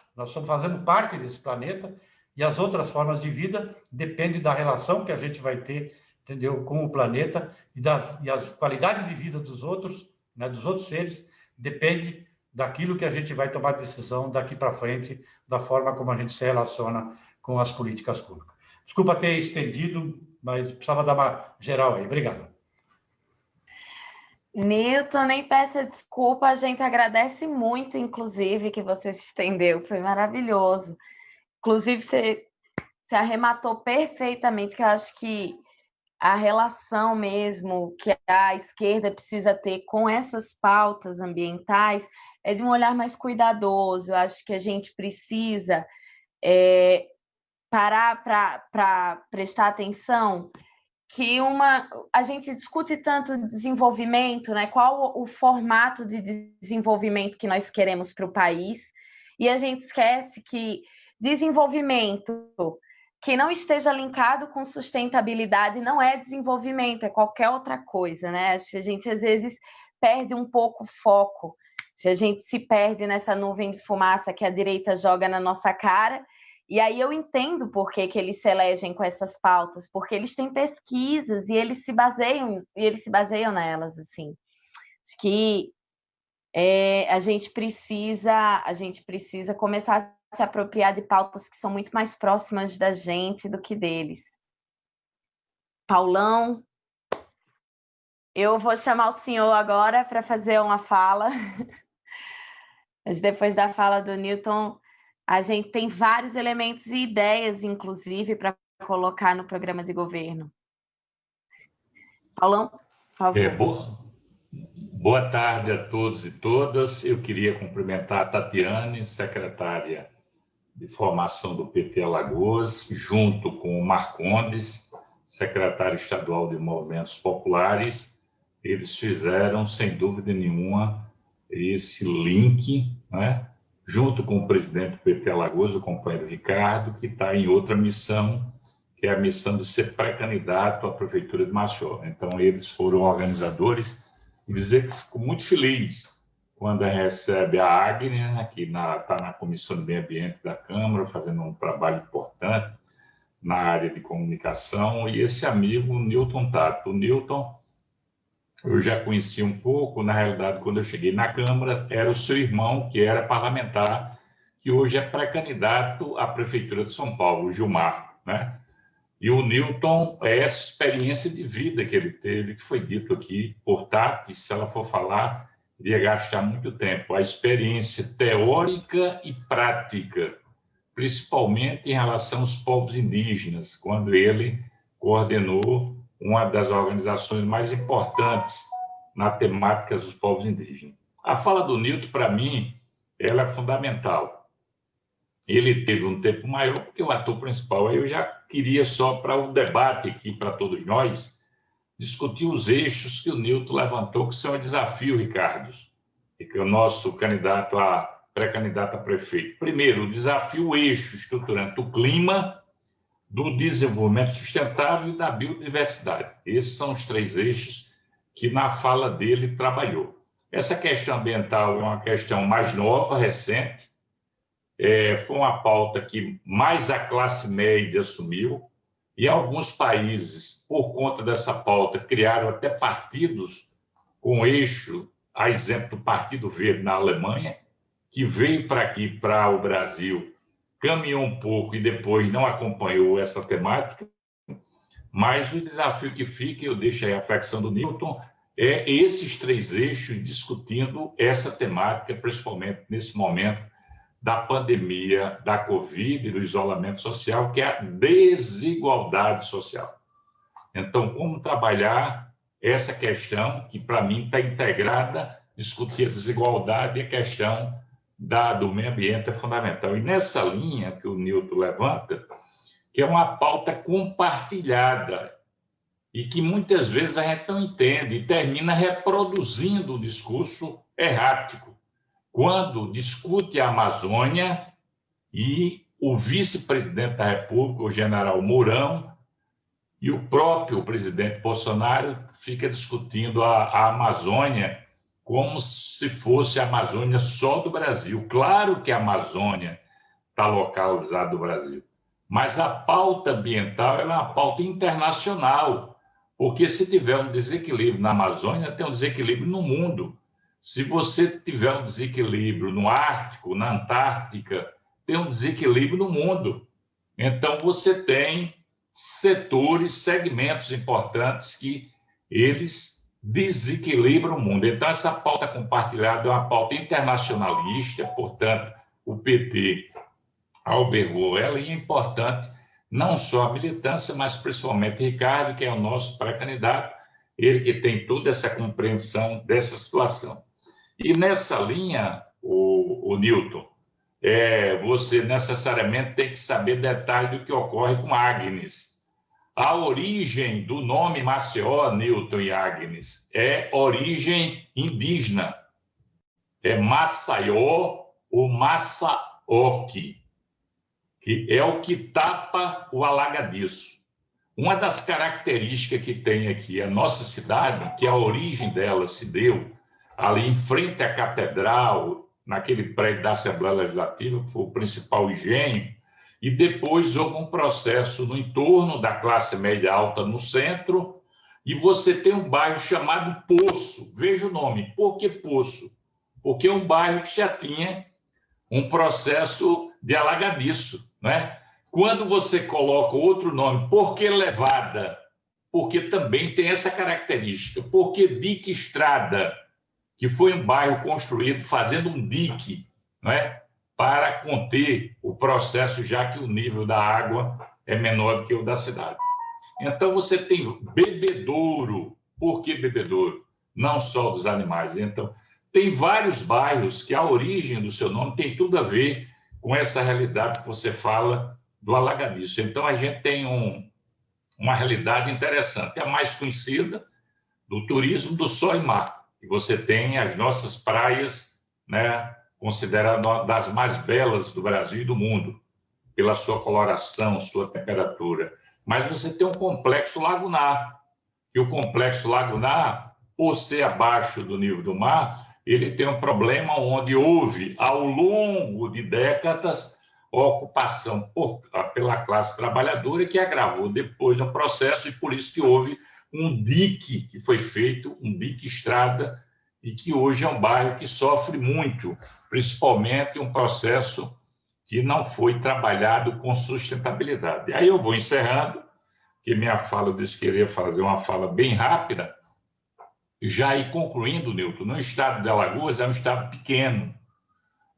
desse planeta, e as outras formas de vida dependem da relação que a gente vai ter, entendeu, com o planeta, e a qualidade de vida dos outros, né, dos outros seres, depende daquilo que a gente vai tomar decisão daqui para frente, da forma como a gente se relaciona com as políticas públicas. Desculpa ter estendido, mas precisava dar uma geral aí. Obrigado. Newton, nem peça desculpa, a gente agradece muito, inclusive, que você se estendeu, foi maravilhoso. Inclusive, você arrematou perfeitamente, que eu acho que a relação mesmo que a esquerda precisa ter com essas pautas ambientais é de um olhar mais cuidadoso. Eu acho que a gente precisa parar para prestar atenção que a gente discute tanto desenvolvimento, né? Qual o formato de desenvolvimento que nós queremos para o país, e a gente esquece que desenvolvimento que não esteja linkado com sustentabilidade não é desenvolvimento, é qualquer outra coisa, né? Acho que a gente às vezes perde um pouco o foco, se a gente se perde nessa nuvem de fumaça que a direita joga na nossa cara. E aí eu entendo por que eles se elegem com essas pautas, porque eles têm pesquisas e eles se baseiam nelas, assim. Acho que a gente precisa começar a se apropriar de pautas que são muito mais próximas da gente do que deles. Paulão, eu vou chamar o senhor agora para fazer uma fala, mas depois da fala do Newton, a gente tem vários elementos e ideias, inclusive, para colocar no programa de governo. Paulão, por favor. Boa tarde a todos e todas. Eu queria cumprimentar a Tatiane, secretária de formação do PT Alagoas, junto com o Marcondes, secretário estadual de Movimentos Populares. Eles fizeram, sem dúvida nenhuma, esse link, né? Junto com o presidente do PT Alagoas, o companheiro Ricardo, que está em outra missão, que que é a missão de ser pré-candidato à Prefeitura de Maceió. Então, eles foram organizadores, e dizer que fico muito feliz quando recebe a Agnes, né, que está na Comissão de Meio Ambiente da Câmara, fazendo um trabalho importante na área de comunicação, e esse amigo, Newton Tato. O Newton, eu já conheci um pouco, na realidade, quando eu cheguei na Câmara, era o seu irmão, que era parlamentar, que hoje é pré-candidato à Prefeitura de São Paulo, o Gilmar, né? E o Newton é essa experiência de vida que ele teve, que foi dito aqui por Tati, se ela for falar, iria gastar muito tempo. A experiência teórica e prática, principalmente em relação aos povos indígenas, quando ele coordenou uma das organizações mais importantes na temática dos povos indígenas. A fala do Newton, para mim, ela é fundamental. Ele teve um tempo maior, porque o ator principal, eu já queria só para o debate aqui, para todos nós, discutir os eixos que o Newton levantou, que são o desafio, Ricardo, e que é o nosso pré-candidato a prefeito. Primeiro, o desafio, o eixo estruturante do clima, do desenvolvimento sustentável e da biodiversidade. Esses são os 3 eixos que na fala dele trabalhou. Essa questão ambiental é uma questão mais nova, recente, foi uma pauta que mais a classe média assumiu, e alguns países, por conta dessa pauta, criaram até partidos com eixo, a exemplo do Partido Verde na Alemanha, que veio para aqui, para o Brasil, caminhou um pouco e depois não acompanhou essa temática, mas o desafio que fica, eu deixo aí a reflexão do Newton, é esses 3 eixos discutindo essa temática, principalmente nesse momento da pandemia, da Covid e do isolamento social, que é a desigualdade social. Então, como trabalhar essa questão, que para mim está integrada, discutir a desigualdade e a questão do meio ambiente é fundamental. E nessa linha que o Newton levanta, que é uma pauta compartilhada e que muitas vezes a gente não entende e termina reproduzindo o discurso errático. Quando discute a Amazônia e o vice-presidente da República, o general Mourão, e o próprio presidente Bolsonaro fica discutindo a Amazônia como se fosse a Amazônia só do Brasil. Claro que a Amazônia está localizada no Brasil, mas a pauta ambiental é uma pauta internacional, porque se tiver um desequilíbrio na Amazônia, tem um desequilíbrio no mundo. Se você tiver um desequilíbrio no Ártico, na Antártica, tem um desequilíbrio no mundo. Então, você tem setores, segmentos importantes que eles desequilibram o mundo. Então, essa pauta compartilhada é uma pauta internacionalista, portanto, o PT albergou ela, e é importante não só a militância, mas principalmente Ricardo, que é o nosso pré-candidato, ele que tem toda essa compreensão dessa situação. E nessa linha, o Newton, você necessariamente tem que saber detalhe do que ocorre com Agnes. A origem do nome Maceió, Newton e Agnes, é origem indígena. É Maceió ou Massaoque, que é o que tapa o alagadiço. Uma das características que tem aqui a nossa cidade, que a origem dela se deu ali em frente à catedral, naquele prédio da Assembleia Legislativa, que foi o principal engenho, e depois houve um processo no entorno da classe média alta no centro, e você tem um bairro chamado Poço. Veja o nome. Por que Poço? Porque é um bairro que já tinha um processo de alagadiço, né? Quando você coloca outro nome, por que Levada? Porque também tem essa característica. Por que Dique Estrada? Que foi um bairro construído fazendo um dique, não é? Para conter o processo, já que o nível da água é menor do que o da cidade. Então, você tem Bebedouro. Por que Bebedouro? Não só dos animais. Então, tem vários bairros que a origem do seu nome tem tudo a ver com essa realidade que você fala do alagadiço. Então, a gente tem uma realidade interessante. A mais conhecida do turismo do sol e mar. E você tem as nossas praias, né, consideradas das mais belas do Brasil e do mundo, pela sua coloração, sua temperatura. mas você tem um complexo lagunar. E o complexo lagunar, por ser abaixo do nível do mar, ele tem um problema onde houve, ao longo de décadas, ocupação pela classe trabalhadora, que agravou depois o processo, e por isso que houve um dique que foi feito, um dique-estrada, e que hoje é um bairro que sofre muito, principalmente um processo que não foi trabalhado com sustentabilidade. Aí eu vou encerrando, que minha fala, eu disse que queria fazer uma fala bem rápida, já ir concluindo, Nilton, no estado de Alagoas é um estado pequeno,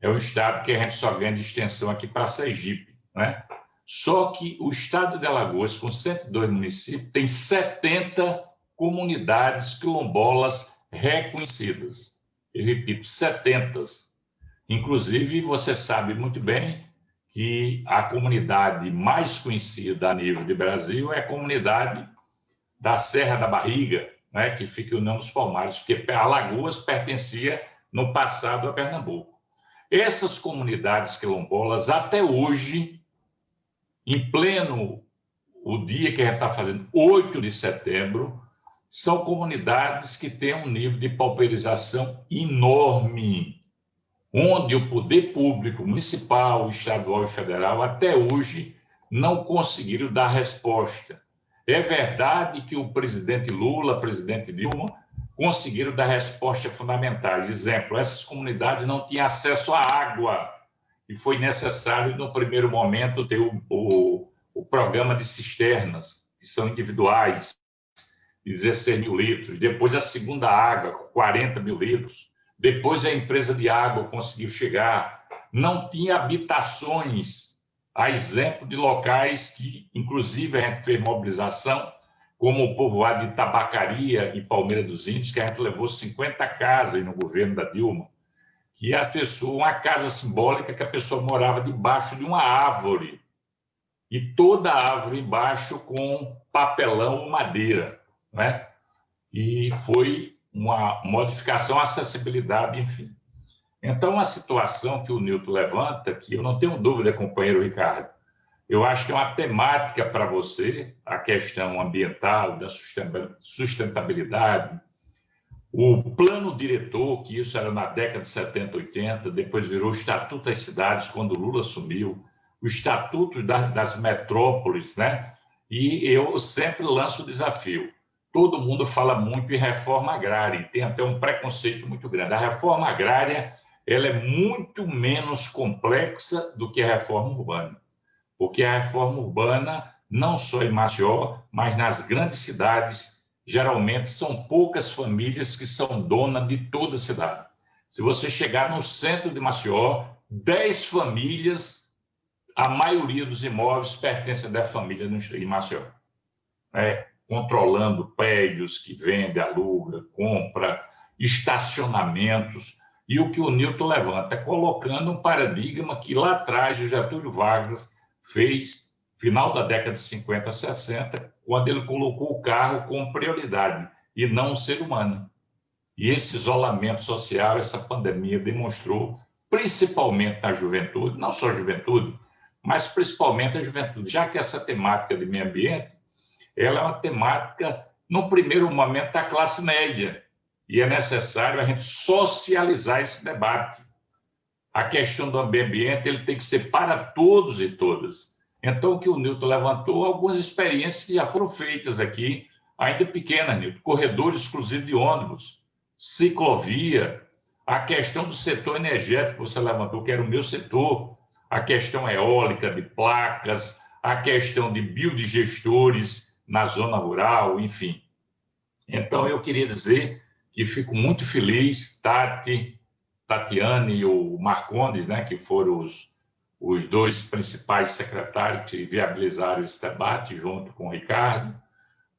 é um estado que a gente só ganha de extensão aqui para Sergipe, né? Só que o estado de Alagoas, com 102 municípios, tem 70 comunidades quilombolas reconhecidas. Eu repito, 70. Inclusive, você sabe muito bem que a comunidade mais conhecida a nível de Brasil é a comunidade da Serra da Barriga, né, que fica em União dos Palmares, porque Alagoas pertencia no passado a Pernambuco. Essas comunidades quilombolas, até hoje, em pleno o dia que a gente está fazendo, 8 de setembro, são comunidades que têm um nível de pauperização enorme, onde o poder público municipal, estadual e federal, até hoje, não conseguiram dar resposta. É verdade que o presidente Lula, presidente Dilma, conseguiram dar respostas fundamentais. Exemplo, essas comunidades não tinham acesso à água, e foi necessário, no primeiro momento, ter o programa de cisternas, que são individuais, de 16 mil litros. Depois, a segunda água, 40 mil litros. Depois, a empresa de água conseguiu chegar. Não tinha habitações, a exemplo de locais que, inclusive, a gente fez mobilização, como o povoado de Tabacaria e Palmeira dos Índios, que a gente levou 50 casas no governo da Dilma, que a pessoa, uma casa simbólica que a pessoa morava debaixo de uma árvore, e toda a árvore embaixo com papelão ou madeira, né? E foi uma modificação, acessibilidade, enfim. Então, a situação que o Nilton levanta, que eu não tenho dúvida, companheiro Ricardo, eu acho que é uma temática para você, a questão ambiental, da sustentabilidade, o plano diretor, que isso era na década de 70, 80, depois virou o Estatuto das Cidades, quando o Lula assumiu, o Estatuto das Metrópoles, né? E eu sempre lanço o desafio. Todo mundo fala muito em reforma agrária, e tem até um preconceito muito grande. A reforma agrária, ela é muito menos complexa do que a reforma urbana, porque a reforma urbana, não só em Maceió, mas nas grandes cidades, geralmente são poucas famílias que são donas de toda a cidade. Se você chegar no centro de Maceió, 10 famílias, a maioria dos imóveis pertence da família em Maceió. Controlando prédios que vende, aluga, compra, estacionamentos. E o que o Nilton levanta é colocando um paradigma que lá atrás o Getúlio Vargas fez, final da década de 50, 60, quando ele colocou o carro como prioridade e não o ser humano. E esse isolamento social, essa pandemia demonstrou, principalmente na juventude, não só a juventude, mas principalmente a juventude, já que essa temática de meio ambiente, ela é uma temática, no primeiro momento, da classe média, e é necessário a gente socializar esse debate. A questão do meio ambiente ele tem que ser para todos e todas. Então, o que o Nilton levantou, algumas experiências que já foram feitas aqui, ainda pequenas, Nilton, corredor exclusivo de ônibus, ciclovia, a questão do setor energético que você levantou, que era o meu setor, a questão eólica, de placas, a questão de biodigestores na zona rural, enfim. Então, eu queria dizer que fico muito feliz, Tatiane e o Marcondes, né, que foram os dois principais secretários que viabilizaram esse debate, junto com o Ricardo,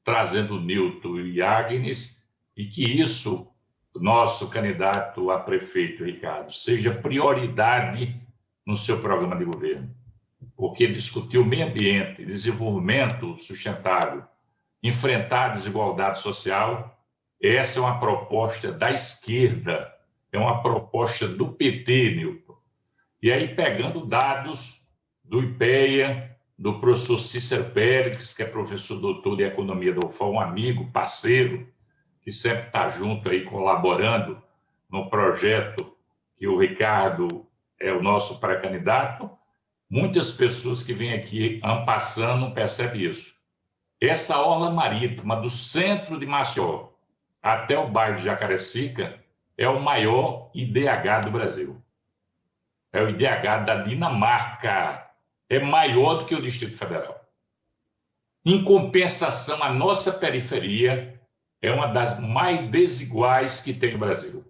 trazendo o Nilton e Agnes, e que isso, nosso candidato a prefeito, Ricardo, seja prioridade no seu programa de governo, porque discutir o meio ambiente, desenvolvimento sustentável, enfrentar a desigualdade social, essa é uma proposta da esquerda, é uma proposta do PT, Nilton. E aí, pegando dados do IPEA, do professor Cícero Pérez, que é professor doutor de Economia da UFAL, um amigo, parceiro, que sempre está junto aí, colaborando no projeto que o Ricardo é o nosso pré-candidato. Muitas pessoas que vêm aqui passando não percebem isso. Essa orla marítima do centro de Maceió até o bairro de Jacarecica é o maior IDH do Brasil. É o IDH da Dinamarca. É maior do que o Distrito Federal. Em compensação, a nossa periferia é uma das mais desiguais que tem no Brasil.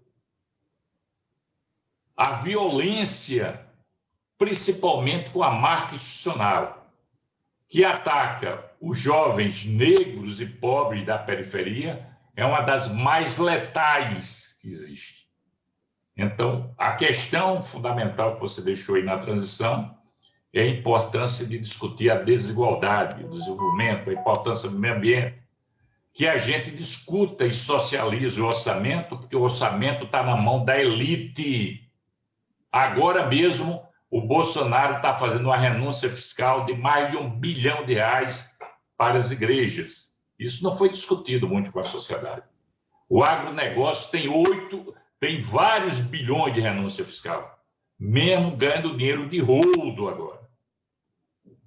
A violência, principalmente com a marca institucional, que ataca os jovens negros e pobres da periferia, é uma das mais letais que existe. Então, a questão fundamental que você deixou aí na transição é a importância de discutir a desigualdade, o desenvolvimento, a importância do meio ambiente, que a gente discuta e socialize o orçamento, porque o orçamento está na mão da elite. Agora mesmo, o Bolsonaro está fazendo uma renúncia fiscal de mais de R$1 bilhão para as igrejas. Isso não foi discutido muito com a sociedade. O agronegócio tem vários bilhões de renúncia fiscal, mesmo ganhando dinheiro de rodo agora.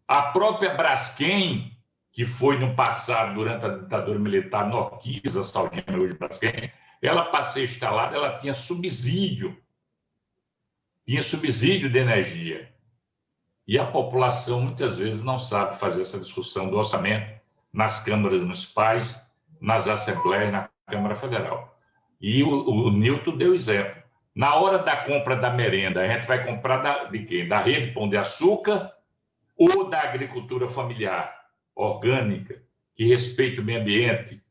A própria Braskem, que foi no passado, durante a ditadura militar, Norquiza, Salgema, hoje Braskem, ela, para ser instalada, ela tinha subsídio de energia. E a população, muitas vezes, não sabe fazer essa discussão do orçamento nas câmaras municipais, nas assembleias, na Câmara Federal. E o Nilton deu exemplo. Na hora da compra da merenda, a gente vai comprar de quem? Da Rede Pão de Açúcar ou da agricultura familiar, orgânica, que respeita o meio ambiente,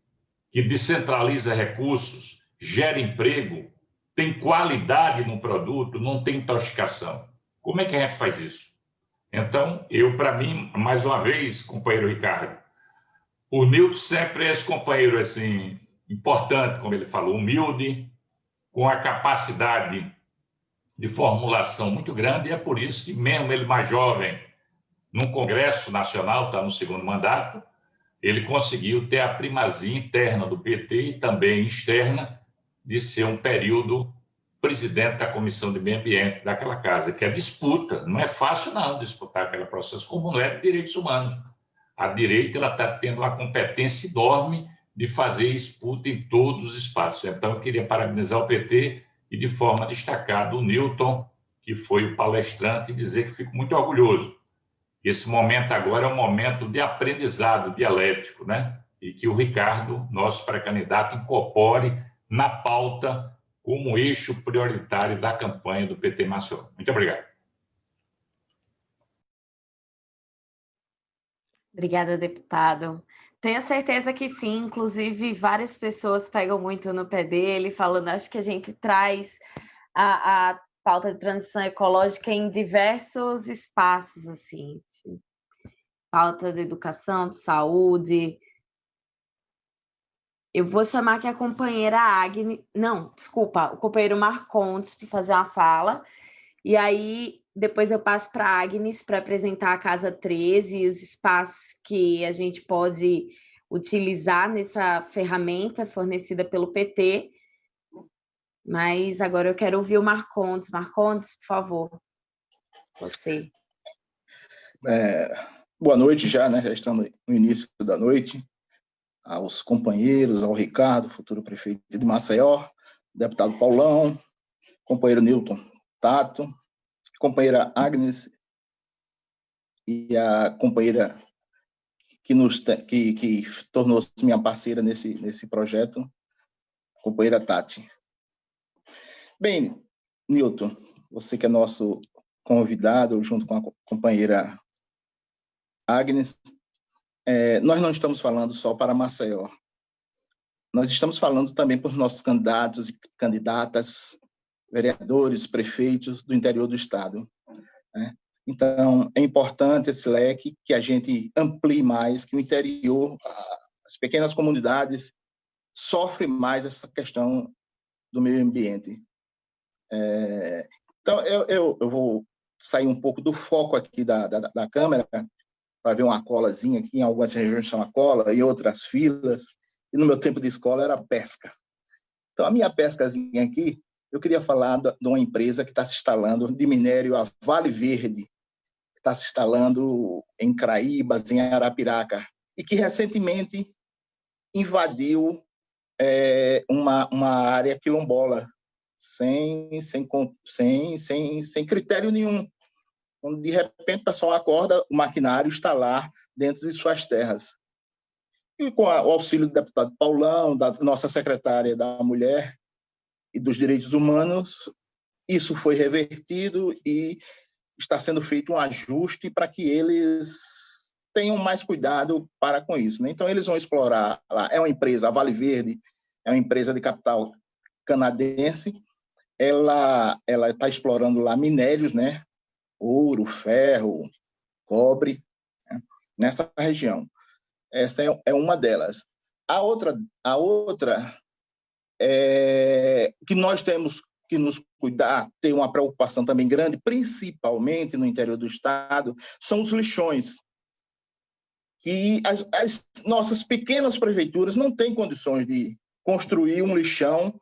que descentraliza recursos, gera emprego, tem qualidade no produto, não tem intoxicação. Como é que a gente faz isso? Então, para mim, mais uma vez, companheiro Ricardo, o Nilton sempre é esse companheiro assim, importante, como ele falou, humilde, com a capacidade de formulação muito grande, e é por isso que, mesmo ele mais jovem, num Congresso Nacional, está no segundo mandato, ele conseguiu ter a primazia interna do PT e também externa de ser um período presidente da Comissão de Meio Ambiente daquela casa, que é disputa. Não é fácil, não, disputar aquele processo, como não é de direitos humanos. A direita está tendo uma competência enorme de fazer disputa em todos os espaços. Então, eu queria parabenizar o PT e, de forma destacada, o Nilton, que foi o palestrante, e dizer que fico muito orgulhoso. Esse momento agora é um momento de aprendizado dialético, né? E que o Ricardo, nosso pré-candidato, incorpore na pauta como eixo prioritário da campanha do PT Maceió. Muito obrigado. Obrigada, deputado. Tenho certeza que sim, inclusive várias pessoas pegam muito no pé dele, falando, acho que a gente traz a pauta de transição ecológica em diversos espaços, assim, pauta de educação, de saúde. Eu vou chamar aqui a companheira Agnes, não, desculpa, o companheiro Marcondes para fazer uma fala, e aí depois eu passo para a Agnes para apresentar a Casa 13 e os espaços que a gente pode utilizar nessa ferramenta fornecida pelo PT. Mas agora eu quero ouvir o Marcondes. Marcondes, por favor. Você. Boa noite já, né? Já estamos no início da noite. Aos companheiros, ao Ricardo, futuro prefeito de Maceió, deputado Paulão, companheiro Nilton Tato, companheira Agnes e a companheira que tornou-se minha parceira nesse projeto, companheira Tati. Bem, Nilton, você que é nosso convidado, junto com a companheira Agnes, nós não estamos falando só para Maceió. Nós estamos falando também por nossos candidatos e candidatas, vereadores, prefeitos do interior do estado, né? Então, é importante esse leque que a gente amplie mais, que o interior, as pequenas comunidades, sofrem mais essa questão do meio ambiente. Então, eu vou sair um pouco do foco aqui da câmera para ver uma colazinha, aqui em algumas regiões chama cola, em outras filas, e no meu tempo de escola era pesca. Então, a minha pescazinha aqui, eu queria falar de uma empresa que está se instalando de minério, a Vale Verde, que está se instalando em Craíbas, em Arapiraca, e que recentemente invadiu uma área quilombola, sem critério nenhum. Quando, de repente, o pessoal acorda, o maquinário está lá dentro de suas terras. E com o auxílio do deputado Paulão, da nossa secretária da Mulher e dos Direitos Humanos, isso foi revertido e está sendo feito um ajuste para que eles tenham mais cuidado para com isso, né? Então, eles vão explorar lá. É uma empresa, a Vale Verde, é uma empresa de capital canadense. Ela está explorando lá minérios, né? Ouro, ferro, cobre, né? Nessa região. Essa é uma delas. A outra é que nós temos que nos cuidar, ter uma preocupação também grande, principalmente no interior do estado, são os lixões. Que as nossas pequenas prefeituras não têm condições de construir um lixão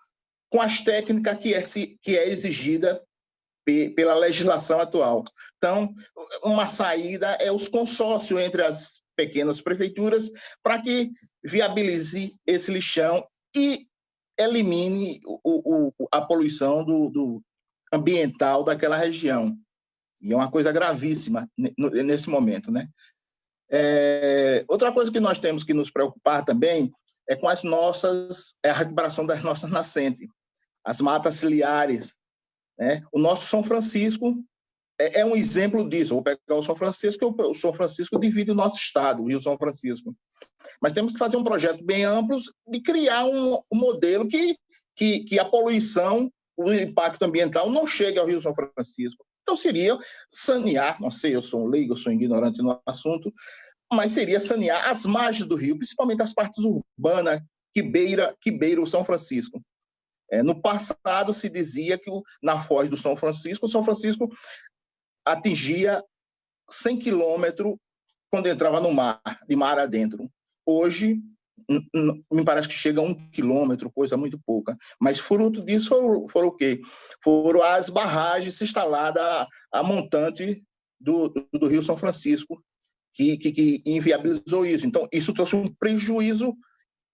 com as técnicas que é exigida pela legislação atual. Então, uma saída é os consórcios entre as pequenas prefeituras para que viabilize esse lixão e elimine a poluição do ambiental daquela região. E é uma coisa gravíssima nesse momento, né? Outra coisa que nós temos que nos preocupar também é com a recuperação das nossas nascentes, as matas ciliares, né? O nosso São Francisco é um exemplo disso. Vou pegar o São Francisco, o São Francisco divide o nosso estado, o Rio São Francisco. Mas temos que fazer um projeto bem amplo de criar um modelo que a poluição, o impacto ambiental não chegue ao Rio São Francisco. Então, seria sanear, não sei, eu sou um leigo, eu sou ignorante no assunto, mas seria sanear as margens do rio, principalmente as partes urbanas que beira o São Francisco. No passado, se dizia que na foz do São Francisco, o São Francisco atingia 100 quilômetros quando entrava no mar, de mar adentro. Hoje, me parece que chega a 1 quilômetro, coisa muito pouca. Mas fruto disso foram o quê? Foram as barragens instaladas a montante do Rio São Francisco, que inviabilizou isso. Então, isso trouxe um prejuízo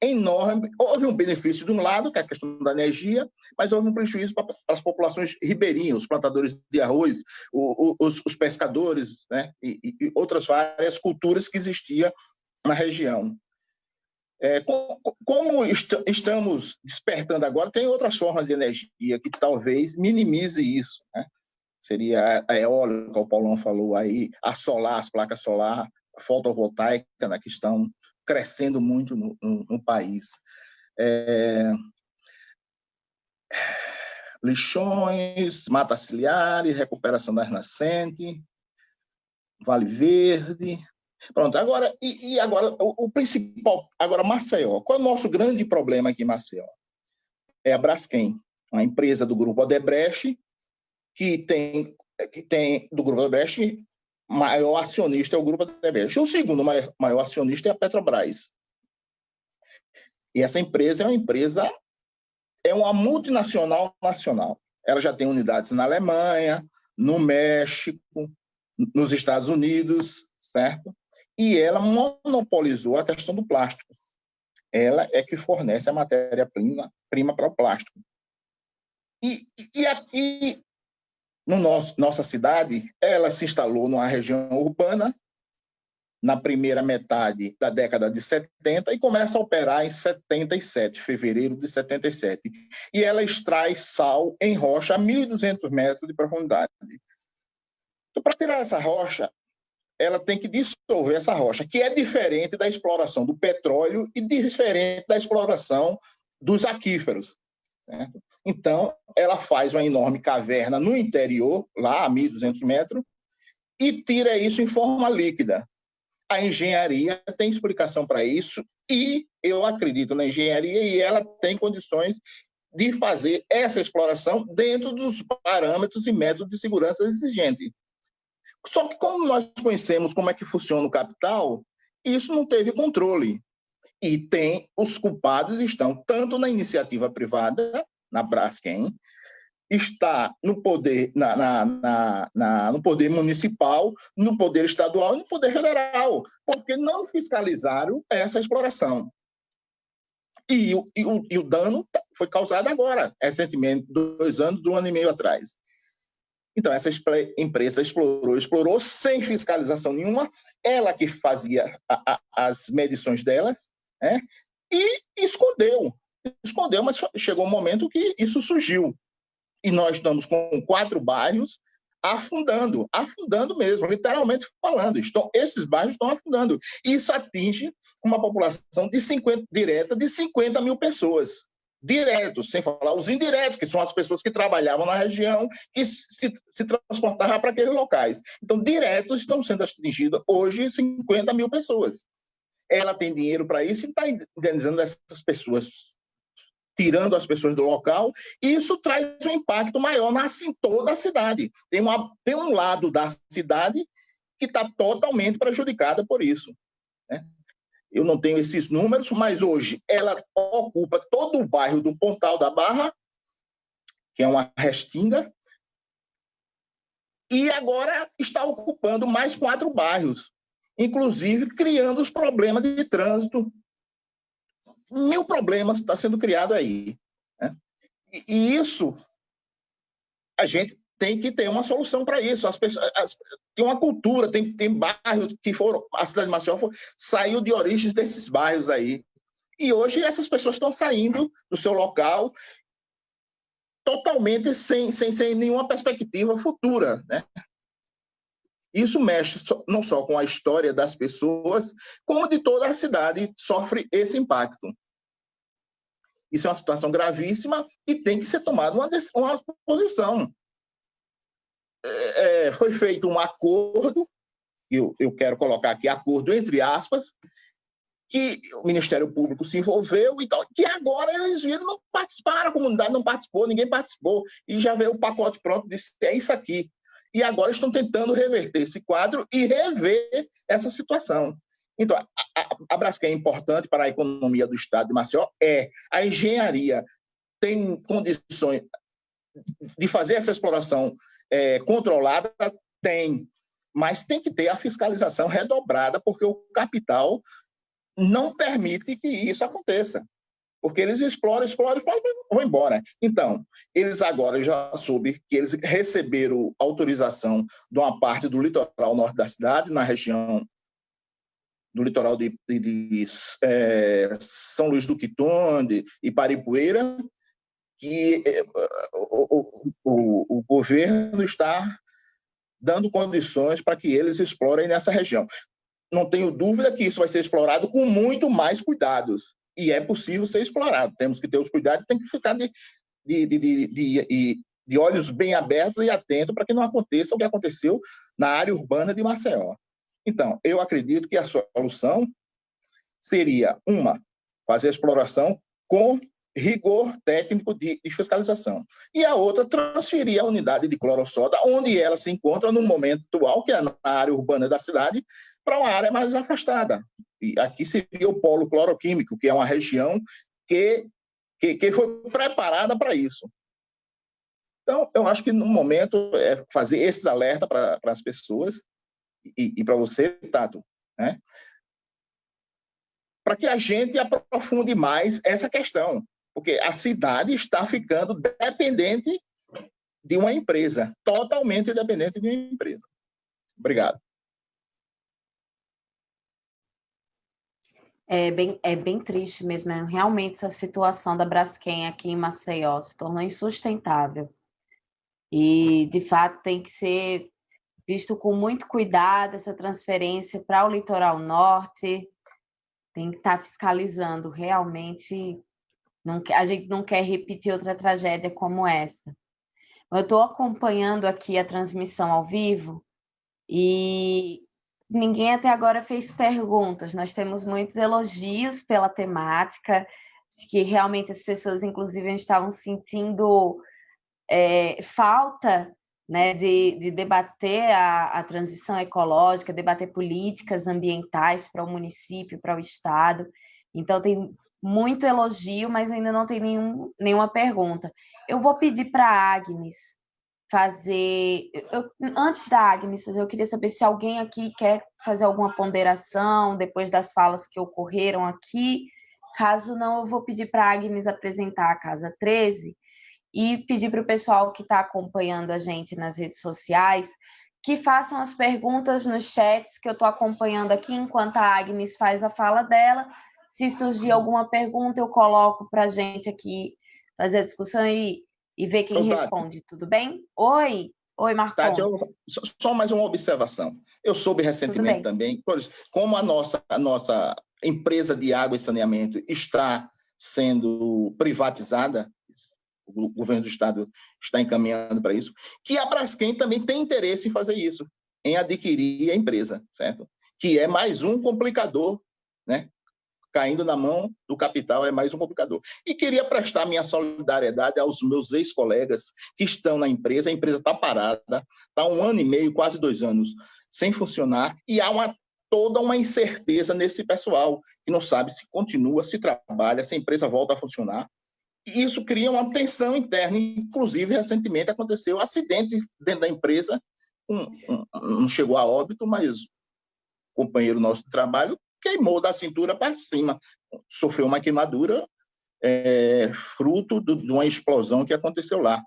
enorme. Houve um benefício de um lado, que é a questão da energia, mas houve um prejuízo para as populações ribeirinhas, os plantadores de arroz, os pescadores, né? e outras várias culturas que existiam na região. Como estamos despertando agora, tem outras formas de energia que talvez minimize isso, né? Seria a eólica, o Paulão falou aí, a solar, as placas solar, a fotovoltaica, né, que estão crescendo muito no país. Lixões, matas ciliares, recuperação das nascentes, Vale Verde. Pronto, agora o principal, agora Maceió. Qual é o nosso grande problema aqui em Maceió? É a Braskem, uma empresa do grupo Odebrecht, que tem do grupo Odebrecht, maior acionista é o grupo Odebrecht. O segundo maior acionista é a Petrobras. E essa empresa é uma multinacional nacional. Ela já tem unidades na Alemanha, no México, nos Estados Unidos, certo? E ela monopolizou a questão do plástico. Ela é que fornece a matéria-prima para o plástico. E aqui, nossa cidade, ela se instalou numa região urbana na primeira metade da década de 70 e começa a operar em 77, fevereiro de 77. E ela extrai sal em rocha a 1.200 metros de profundidade. Então, para tirar essa rocha, ela tem que dissolver essa rocha, que é diferente da exploração do petróleo e diferente da exploração dos aquíferos. Certo? Então, ela faz uma enorme caverna no interior, lá a 1.200 metros, e tira isso em forma líquida. A engenharia tem explicação para isso, e eu acredito na engenharia, e ela tem condições de fazer essa exploração dentro dos parâmetros e métodos de segurança exigentes. Só que como nós conhecemos como é que funciona o capital, isso não teve controle. E os culpados estão tanto na iniciativa privada, na Braskem, está no poder, no poder municipal, no poder estadual e no poder federal, porque não fiscalizaram essa exploração. E o dano foi causado agora, recentemente, 2 anos, 1 ano e meio atrás. Então, essa empresa explorou sem fiscalização nenhuma, ela que fazia as medições delas, né? E escondeu, mas chegou um momento que isso surgiu. E nós estamos com 4 bairros afundando mesmo, literalmente falando. Esses bairros estão afundando. Isso atinge uma população direta de 50 mil pessoas. Diretos, sem falar os indiretos, que são as pessoas que trabalhavam na região, que se transportavam para aqueles locais. Então, diretos estão sendo atingidas hoje 50 mil pessoas. Ela tem dinheiro para isso e está indenizando essas pessoas, tirando as pessoas do local, e isso traz um impacto maior em toda a cidade. Tem um lado da cidade que está totalmente prejudicada por isso, né? Eu não tenho esses números, mas hoje ela ocupa todo o bairro do Pontal da Barra, que é uma restinga, e agora está ocupando mais 4 bairros, inclusive criando os problemas de trânsito. 1000 problemas estão sendo criados aí, né? E isso, a gente tem que ter uma solução para isso. As pessoas, tem uma cultura, tem bairros que foram... A cidade de Maceió saiu de origens desses bairros aí. E hoje essas pessoas estão saindo do seu local totalmente sem nenhuma perspectiva futura, né? Isso mexe não só com a história das pessoas, como de toda a cidade sofre esse impacto. Isso é uma situação gravíssima e tem que ser tomada uma posição. Foi feito um acordo, eu quero colocar aqui acordo entre aspas, que o Ministério Público se envolveu e tal, que agora eles viram, não participaram, a comunidade não participou, ninguém participou, e já veio o pacote pronto, disse, é isso aqui. E agora estão tentando reverter esse quadro e rever essa situação. Então, a Braskem é importante para a economia do estado de Maceió, a engenharia tem condições de fazer essa exploração controlada, mas tem que ter a fiscalização redobrada, porque o capital não permite que isso aconteça, porque eles exploram, vão embora. Então, eles agora já soube que eles receberam autorização de uma parte do litoral norte da cidade, na região do litoral de São Luís do Quitonde e Paripueira, que o governo está dando condições para que eles explorem nessa região. Não tenho dúvida que isso vai ser explorado com muito mais cuidados. E é possível ser explorado. Temos que ter os cuidados, tem que ficar de olhos bem abertos e atentos para que não aconteça o que aconteceu na área urbana de Maceió. Então, eu acredito que a solução seria, fazer a exploração com rigor técnico de fiscalização. E a outra, transferir a unidade de cloro-soda, onde ela se encontra no momento atual, que é na área urbana da cidade, para uma área mais afastada. E aqui seria o polo cloroquímico, que é uma região que foi preparada para isso. Então, eu acho que no momento é fazer esses alertas para as pessoas e para você, Tato, né? Para que a gente aprofunde mais essa questão, porque a cidade está ficando dependente de uma empresa, totalmente dependente de uma empresa. Obrigado. É bem triste mesmo. Realmente, essa situação da Braskem aqui em Maceió se tornou insustentável. E, de fato, tem que ser visto com muito cuidado essa transferência para o litoral norte. Tem que estar fiscalizando. Realmente, a gente não quer repetir outra tragédia como essa. Eu estou acompanhando aqui a transmissão ao vivo e ninguém até agora fez perguntas. Nós temos muitos elogios pela temática, de que realmente as pessoas, inclusive, estavam sentindo falta né, de debater a transição ecológica, debater políticas ambientais para o município, para o estado. Então, tem muito elogio, mas ainda não tem nenhuma pergunta. Eu vou pedir para a Agnes fazer... antes da Agnes, eu queria saber se alguém aqui quer fazer alguma ponderação depois das falas que ocorreram aqui. Caso não, eu vou pedir para a Agnes apresentar a Casa 13 e pedir para o pessoal que está acompanhando a gente nas redes sociais que façam as perguntas nos chats que eu estou acompanhando aqui enquanto a Agnes faz a fala dela. Se surgir alguma pergunta, eu coloco para a gente aqui fazer a discussão e ver quem responde, tudo bem? Oi, Marcondes. Tati, só mais uma observação. Eu soube recentemente também, como a nossa empresa de água e saneamento está sendo privatizada, o governo do estado está encaminhando para isso, que a Braskem também tem interesse em fazer isso, em adquirir a empresa, certo? Que é mais um complicador, né? Caindo na mão do capital é mais um complicador. E queria prestar minha solidariedade aos meus ex-colegas que estão na empresa. A empresa está parada, está 1 ano e meio, quase 2 anos, sem funcionar, e há toda uma incerteza nesse pessoal, que não sabe se continua, se trabalha, se a empresa volta a funcionar. E isso cria uma tensão interna. Inclusive, recentemente aconteceu um acidente dentro da empresa, não chegou a óbito, mas o companheiro nosso de trabalho queimou da cintura para cima, sofreu uma queimadura fruto de uma explosão que aconteceu lá.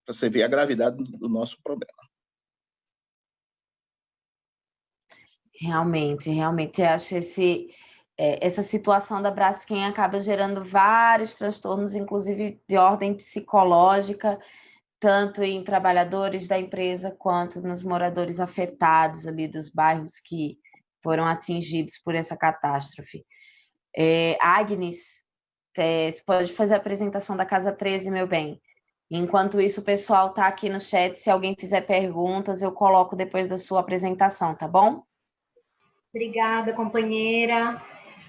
Para você ver a gravidade do nosso problema. Realmente, eu acho essa situação da Braskem acaba gerando vários transtornos, inclusive de ordem psicológica, tanto em trabalhadores da empresa quanto nos moradores afetados ali dos bairros que foram atingidos por essa catástrofe. Agnes, você pode fazer a apresentação da Casa 13, meu bem. Enquanto isso, o pessoal está aqui no chat. Se alguém fizer perguntas, eu coloco depois da sua apresentação, tá bom? Obrigada, companheira.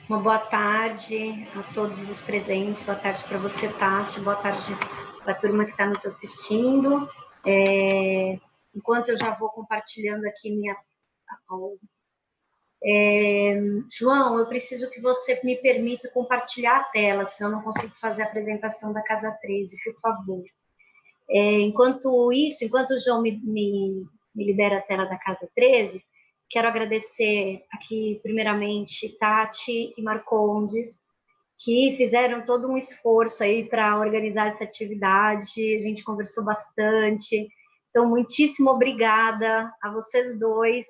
Uma boa tarde a todos os presentes. Boa tarde para você, Tati. Boa tarde para a turma que está nos assistindo. Enquanto eu já vou compartilhando aqui minha... João, eu preciso que você me permita compartilhar a tela, senão eu não consigo fazer a apresentação da Casa 13, por favor. Enquanto o João me libera a tela da Casa 13, quero agradecer aqui, primeiramente, Tati e Marcondes, que fizeram todo um esforço aí para organizar essa atividade. A gente conversou bastante. Então, muitíssimo obrigada a vocês dois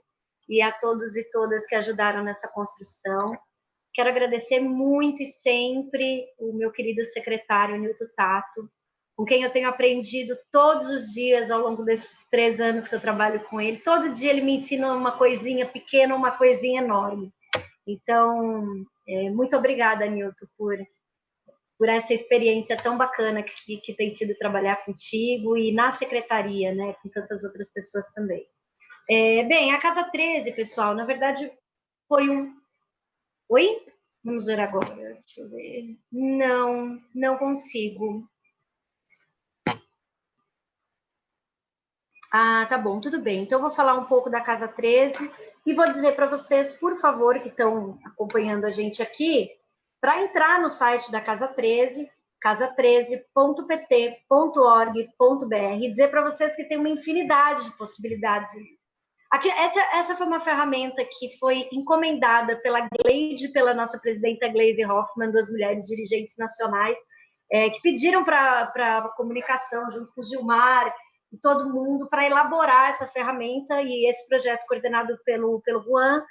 e a todos e todas que ajudaram nessa construção. Quero agradecer muito e sempre o meu querido secretário, Nilton Tato, com quem eu tenho aprendido todos os dias ao longo desses 3 anos que eu trabalho com ele. Todo dia ele me ensina uma coisinha pequena, uma coisinha enorme. Então, muito obrigada, Nilton, por essa experiência tão bacana que tem sido trabalhar contigo e na secretaria, né, com tantas outras pessoas também. Bem, a Casa 13, pessoal, na verdade, foi um... Oi? Vamos ver agora. Deixa eu ver. Não consigo. Tá bom, tudo bem. Então, eu vou falar um pouco da Casa 13 e vou dizer para vocês, por favor, que estão acompanhando a gente aqui, para entrar no site da Casa 13, casa13.pt.org.br, e dizer para vocês que tem uma infinidade de possibilidades. Aqui, essa foi uma ferramenta que foi encomendada pela Gleide, pela nossa presidenta Gleise Hoffmann, das Mulheres Dirigentes Nacionais, que pediram para a comunicação, junto com o Gilmar e todo mundo, para elaborar essa ferramenta, e esse projeto coordenado pelo Juan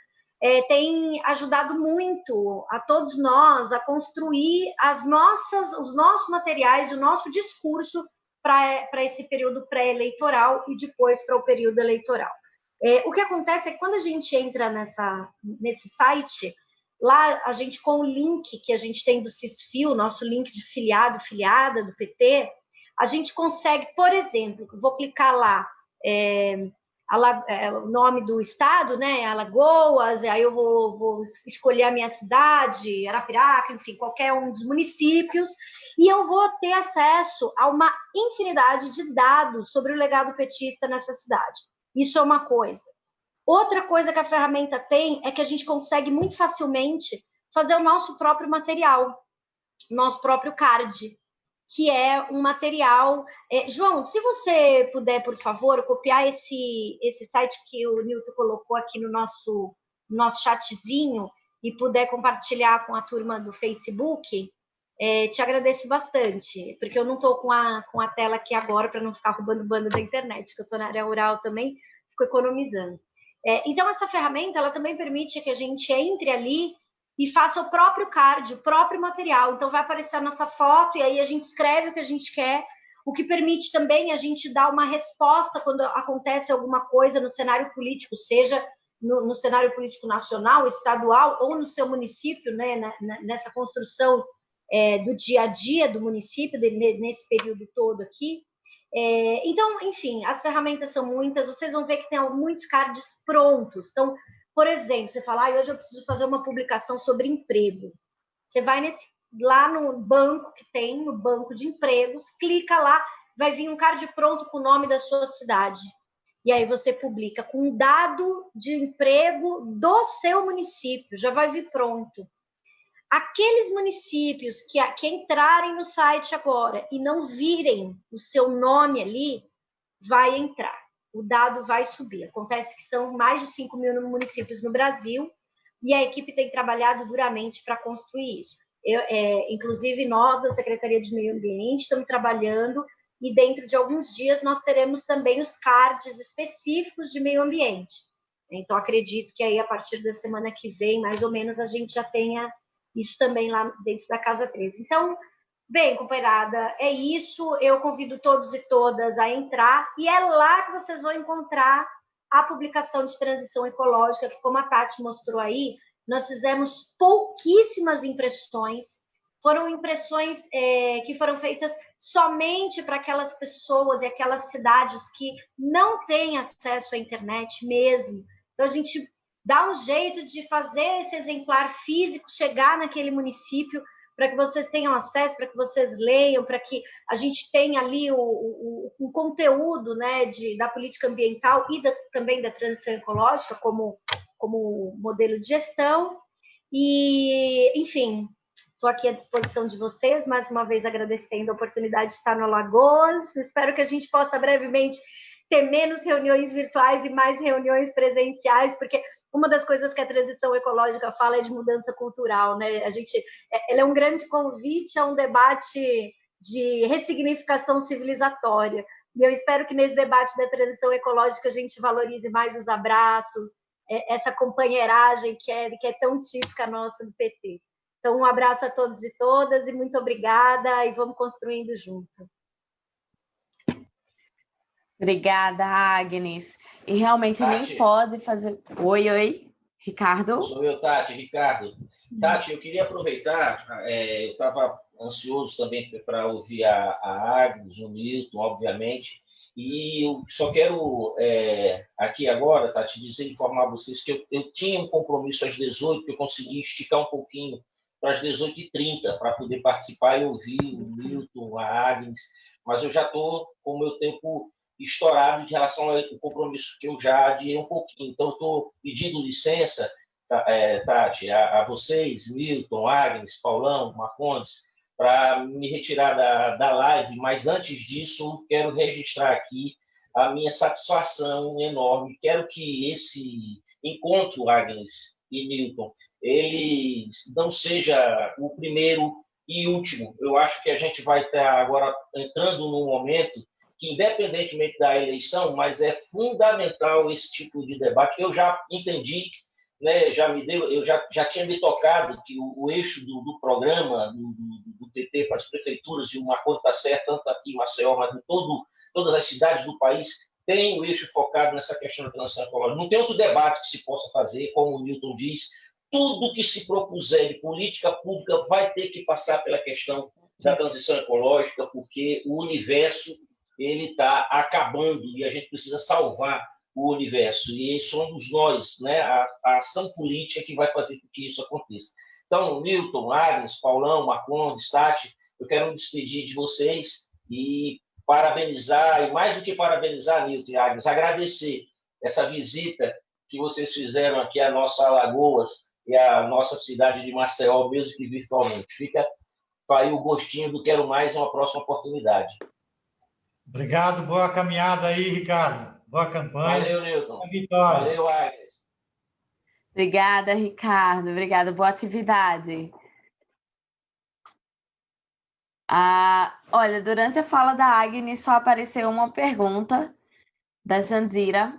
tem ajudado muito a todos nós a construir os nossos materiais, o nosso discurso para esse período pré-eleitoral e depois para o período eleitoral. O que acontece é que quando a gente entra nesse site, lá a gente, com o link que a gente tem do Cisfio, nosso link de filiada do PT, a gente consegue, por exemplo, vou clicar lá, o nome do estado, né? Alagoas, aí eu vou escolher a minha cidade, Arapiraca, enfim, qualquer um dos municípios, e eu vou ter acesso a uma infinidade de dados sobre o legado petista nessa cidade. Isso é uma coisa. Outra coisa que a ferramenta tem é que a gente consegue muito facilmente fazer o nosso próprio material, nosso próprio card, que é um material... João, se você puder, por favor, copiar esse site que o Nilton colocou aqui no nosso chatzinho e puder compartilhar com a turma do Facebook, te agradeço bastante, porque eu não estou com a tela aqui agora para não ficar roubando banda da internet, que eu estou na área rural também, fico economizando. Então, essa ferramenta ela também permite que a gente entre ali e faça o próprio card, o próprio material. Então, vai aparecer a nossa foto e aí a gente escreve o que a gente quer, o que permite também a gente dar uma resposta quando acontece alguma coisa no cenário político, seja no cenário político nacional, estadual ou no seu município, né, nessa construção do dia a dia do município, nesse período todo aqui. Então, enfim, as ferramentas são muitas, vocês vão ver que tem muitos cards prontos. Então, por exemplo, você fala, hoje eu preciso fazer uma publicação sobre emprego. Você vai lá no banco que tem, no banco de empregos, clica lá, vai vir um card pronto com o nome da sua cidade. E aí você publica com um dado de emprego do seu município, já vai vir pronto. Aqueles municípios que entrarem no site agora e não virem o seu nome ali, vai entrar. O dado vai subir. Acontece que são mais de 5 mil municípios no Brasil e a equipe tem trabalhado duramente para construir isso. Inclusive, nós, da Secretaria de Meio Ambiente, estamos trabalhando e dentro de alguns dias nós teremos também os cards específicos de meio ambiente. Então, acredito que aí, a partir da semana que vem, mais ou menos, a gente já tenha isso também lá dentro da Casa 13. Então, bem, companheirada, é isso. Eu convido todos e todas a entrar e é lá que vocês vão encontrar a publicação de transição ecológica, que, como a Tati mostrou aí, nós fizemos pouquíssimas impressões. Foram impressões que foram feitas somente para aquelas pessoas e aquelas cidades que não têm acesso à internet mesmo. Então, a gente dá um jeito de fazer esse exemplar físico chegar naquele município para que vocês tenham acesso, para que vocês leiam, para que a gente tenha ali o conteúdo, né, da política ambiental e também da transição ecológica como modelo de gestão. E, enfim, estou aqui à disposição de vocês, mais uma vez agradecendo a oportunidade de estar no Alagoas. Espero que a gente possa brevemente ter menos reuniões virtuais e mais reuniões presenciais, porque uma das coisas que a transição ecológica fala é de mudança cultural, né? Ela é um grande convite a um debate de ressignificação civilizatória. E eu espero que nesse debate da transição ecológica a gente valorize mais os abraços, essa companheiragem que é tão típica nossa do PT. Então, um abraço a todos e todas e muito obrigada e vamos construindo junto. Obrigada, Agnes. E realmente Tati, nem pode fazer... Oi, Ricardo? Sou eu, Tati, Ricardo. Tati, eu queria aproveitar, eu estava ansioso também para ouvir a Agnes, o Nilton, obviamente, e eu só quero aqui agora, Tati, informar vocês que eu tinha um compromisso às 18, que eu consegui esticar um pouquinho para as 18h30, para poder participar e ouvir o Nilton, a Agnes, mas eu já estou com o meu tempo estourado em relação ao compromisso que eu já adiei um pouquinho. Então, estou pedindo licença, Tati, a vocês, Nilton, Agnes, Paulão, Marcondes, para me retirar da live, mas antes disso, quero registrar aqui a minha satisfação enorme. Quero que esse encontro, Agnes e Nilton, ele não seja o primeiro e último. Eu acho que a gente vai estar agora entrando num momento que, independentemente da eleição, mas é fundamental esse tipo de debate. Eu já entendi, né, eu já tinha me tocado que o eixo do programa do PT para as prefeituras, e o Marcondes está certo, tanto aqui em Maceió, mas em todas as cidades do país, tem o eixo focado nessa questão da transição ecológica. Não tem outro debate que se possa fazer, como o Nilton diz, tudo que se propuser de política pública vai ter que passar pela questão da transição ecológica, porque o universo ele está acabando e a gente precisa salvar o universo, e somos nós, né, a ação política que vai fazer com que isso aconteça. Então, Milton, Agnes, Paulão, Marcondes, Tati, eu quero me despedir de vocês e parabenizar, e mais do que parabenizar, Milton e Agnes, agradecer essa visita que vocês fizeram aqui à nossa Alagoas e à nossa cidade de Maceió, mesmo que virtualmente. Fica aí o gostinho do quero mais em uma próxima oportunidade. Obrigado, boa caminhada aí, Ricardo. Boa campanha. Valeu, Newton. Boa vitória. Valeu, Agnes. Obrigada, Ricardo. Obrigada, boa atividade. Olha, durante a fala da Agnes só apareceu uma pergunta da Jandira,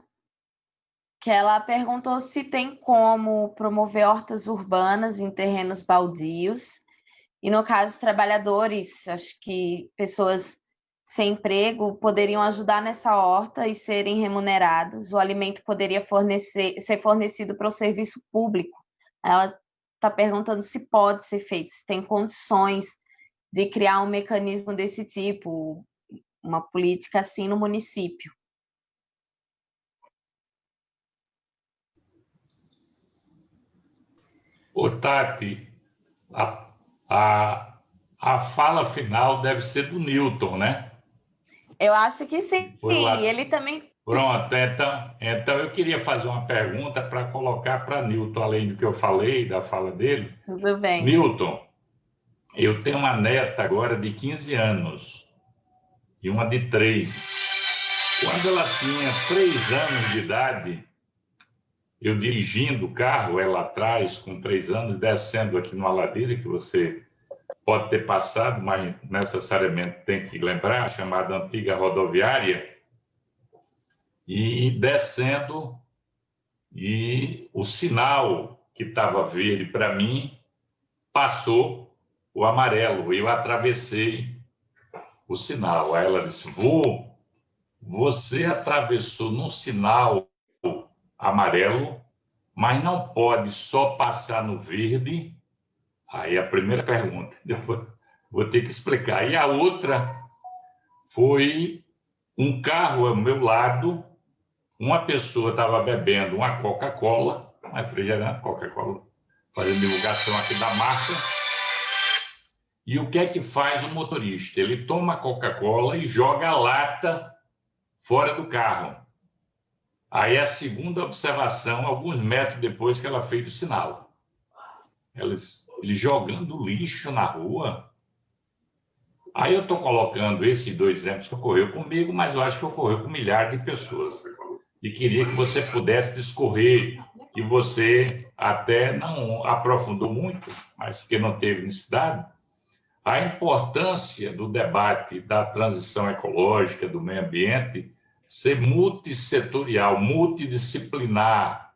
que ela perguntou se tem como promover hortas urbanas em terrenos baldios. E, no caso, trabalhadores, acho que pessoas sem emprego poderiam ajudar nessa horta e serem remunerados. O alimento poderia ser fornecido para o serviço público. Ela está perguntando se pode ser feito, se tem condições de criar um mecanismo desse tipo, uma política assim no município. Ô, Tati, a fala final deve ser do Newton, né? Eu acho que sim. Ele também... Pronto, então eu queria fazer uma pergunta para colocar para Newton, além do que eu falei, da fala dele. Tudo bem. Newton, eu tenho uma neta agora de 15 anos e uma de 3. Quando ela tinha 3 anos de idade, eu dirigindo o carro, ela atrás, com 3 anos, descendo aqui numa ladeira que você pode ter passado, mas necessariamente tem que lembrar, chamada antiga rodoviária, e descendo, e o sinal que estava verde para mim passou o amarelo, eu atravessei o sinal. Aí ela disse: vô, você atravessou num sinal amarelo, mas não pode só passar no verde. Aí a primeira pergunta, depois vou ter que explicar. E a outra foi um carro ao meu lado, uma pessoa estava bebendo uma Coca-Cola, um refrigerante, Coca-Cola, fazendo divulgação aqui da marca. E o que é que faz o motorista? Ele toma a Coca-Cola e joga a lata fora do carro. Aí a segunda observação, alguns metros depois que ela fez o sinal. Ele jogando lixo na rua. Aí eu estou colocando esses 2 exemplos que ocorreu comigo, mas eu acho que ocorreu com milhares de pessoas. E queria que você pudesse discorrer, que você até não aprofundou muito, mas porque não teve necessidade, a importância do debate da transição ecológica, do meio ambiente, ser multissetorial, multidisciplinar.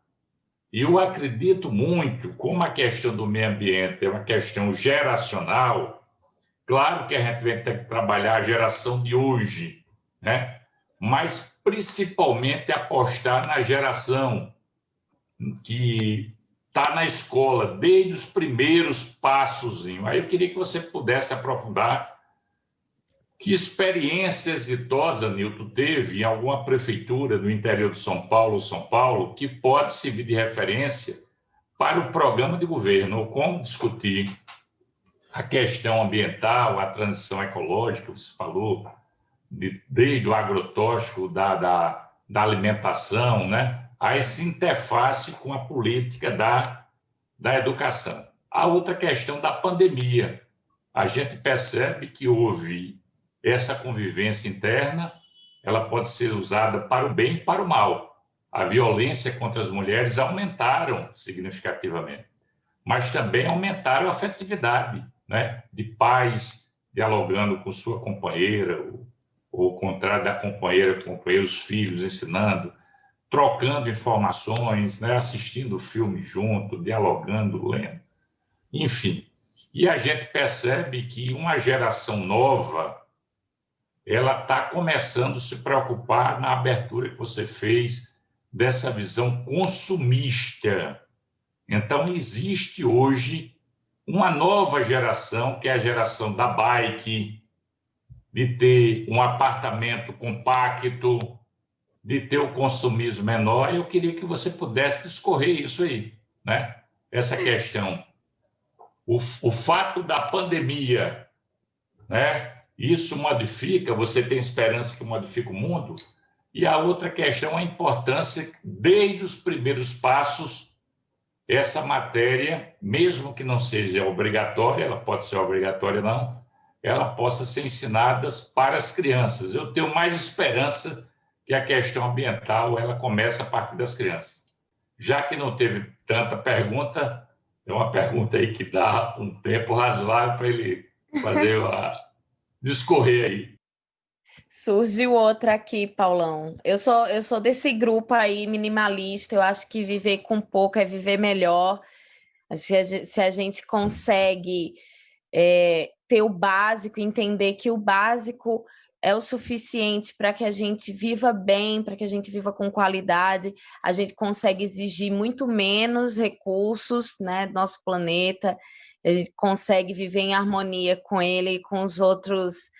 E eu acredito muito, como a questão do meio ambiente é uma questão geracional, claro que a gente vai ter que trabalhar a geração de hoje, né? Mas principalmente apostar na geração que está na escola, desde os primeiros passos. Aí eu queria que você pudesse aprofundar que experiência exitosa, Newton, teve em alguma prefeitura do interior de São Paulo, que pode servir de referência para o programa de governo, ou como discutir a questão ambiental, a transição ecológica, você falou, desde o agrotóxico, da alimentação, né? A essa interface com a política da educação. A outra questão da pandemia. A gente percebe que houve essa convivência interna, ela pode ser usada para o bem e para o mal. A violência contra as mulheres aumentaram significativamente, mas também aumentaram a afetividade, né? De pais dialogando com sua companheira, ou ao contrário da companheira, companheiros, filhos, ensinando, trocando informações, né? Assistindo filme junto, dialogando, lendo, enfim. E a gente percebe que uma geração nova, ela está começando a se preocupar na abertura que você fez dessa visão consumista. Então, existe hoje uma nova geração, que é a geração da bike, de ter um apartamento compacto, de ter o consumismo menor, eu queria que você pudesse discorrer isso aí, né? Essa questão. O fato da pandemia, né? Isso modifica, você tem esperança que modifique o mundo? E a outra questão, a importância, desde os primeiros passos, essa matéria, mesmo que não seja obrigatória, ela pode ser obrigatória não, ela possa ser ensinada para as crianças. Eu tenho mais esperança que a questão ambiental ela começa a partir das crianças. Já que não teve tanta pergunta, é uma pergunta aí que dá um tempo razoável para ele fazer discorrer aí. Surgiu outra aqui, Paulão. Eu sou desse grupo aí minimalista. Eu acho que viver com pouco é viver melhor. Acho que se a gente consegue ter o básico, entender que o básico é o suficiente para que a gente viva bem, para que a gente viva com qualidade, a gente consegue exigir muito menos recursos, né, do nosso planeta, a gente consegue viver em harmonia com ele e com os outros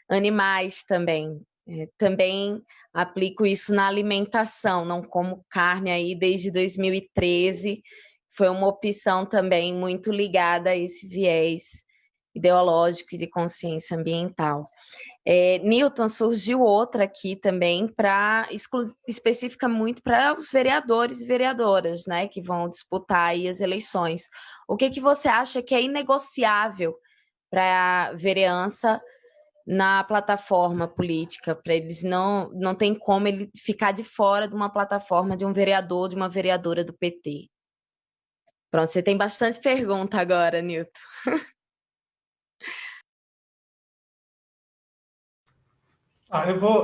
animais também. Também aplico isso na alimentação, não como carne aí desde 2013, foi uma opção também muito ligada a esse viés ideológico e de consciência ambiental. Newton, surgiu outra aqui também específica muito para os vereadores e vereadoras, né, que vão disputar aí as eleições. O que você acha que é inegociável para a vereança na plataforma política? Para eles não tem como ele ficar de fora de uma plataforma de um vereador, de uma vereadora do PT. Pronto, você tem bastante pergunta agora, Newton.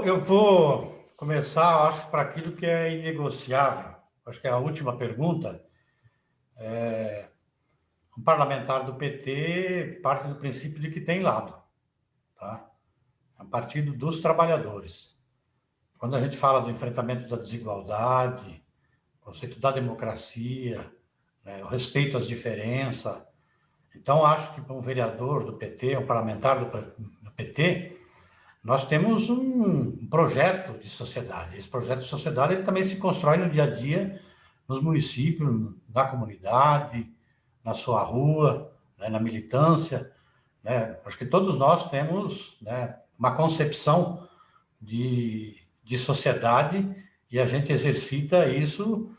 Eu vou começar, acho, para aquilo que é inegociável. Acho que é a última pergunta. Um parlamentar do PT parte do princípio de que tem lado, tá? É um partido dos trabalhadores. Quando a gente fala do enfrentamento da desigualdade, o conceito da democracia, né, o respeito às diferenças, então acho que para um vereador do PT, um parlamentar do PT, nós temos um projeto de sociedade. Esse projeto de sociedade ele também se constrói no dia a dia, nos municípios, na comunidade, na sua rua, né, na militância. Né? Acho que todos nós temos, né, uma concepção de sociedade e a gente exercita isso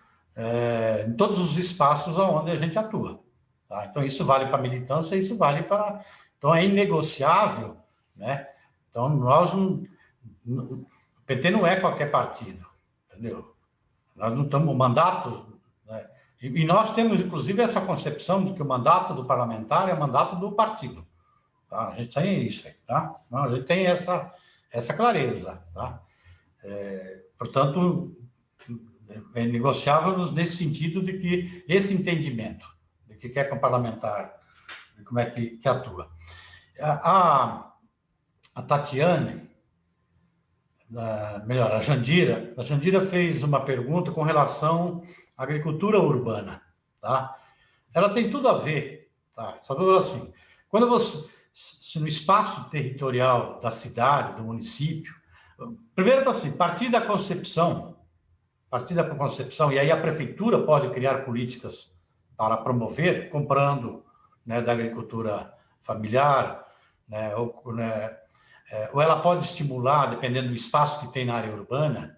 em todos os espaços onde a gente atua. Tá? Então, isso vale para a militância, isso vale para... Então, é inegociável, né? Então, o PT não é qualquer partido, entendeu? Nós não estamos... O mandato... Né? E nós temos, inclusive, essa concepção de que o mandato do parlamentar é o mandato do partido. Tá? A gente tem isso aí, tá? Não, a gente tem essa clareza, tá? Portanto, é negociável nesse sentido de que esse entendimento de que é que um parlamentar, de como é que atua. A Tatiane, a Jandira fez uma pergunta com relação à agricultura urbana, tá? Ela tem tudo a ver, tá? Só que assim, quando se no espaço territorial da cidade, do município, primeiro assim, partir da concepção, e aí a prefeitura pode criar políticas para promover, comprando, né, da agricultura familiar, né, ou ela pode estimular, dependendo do espaço que tem na área urbana,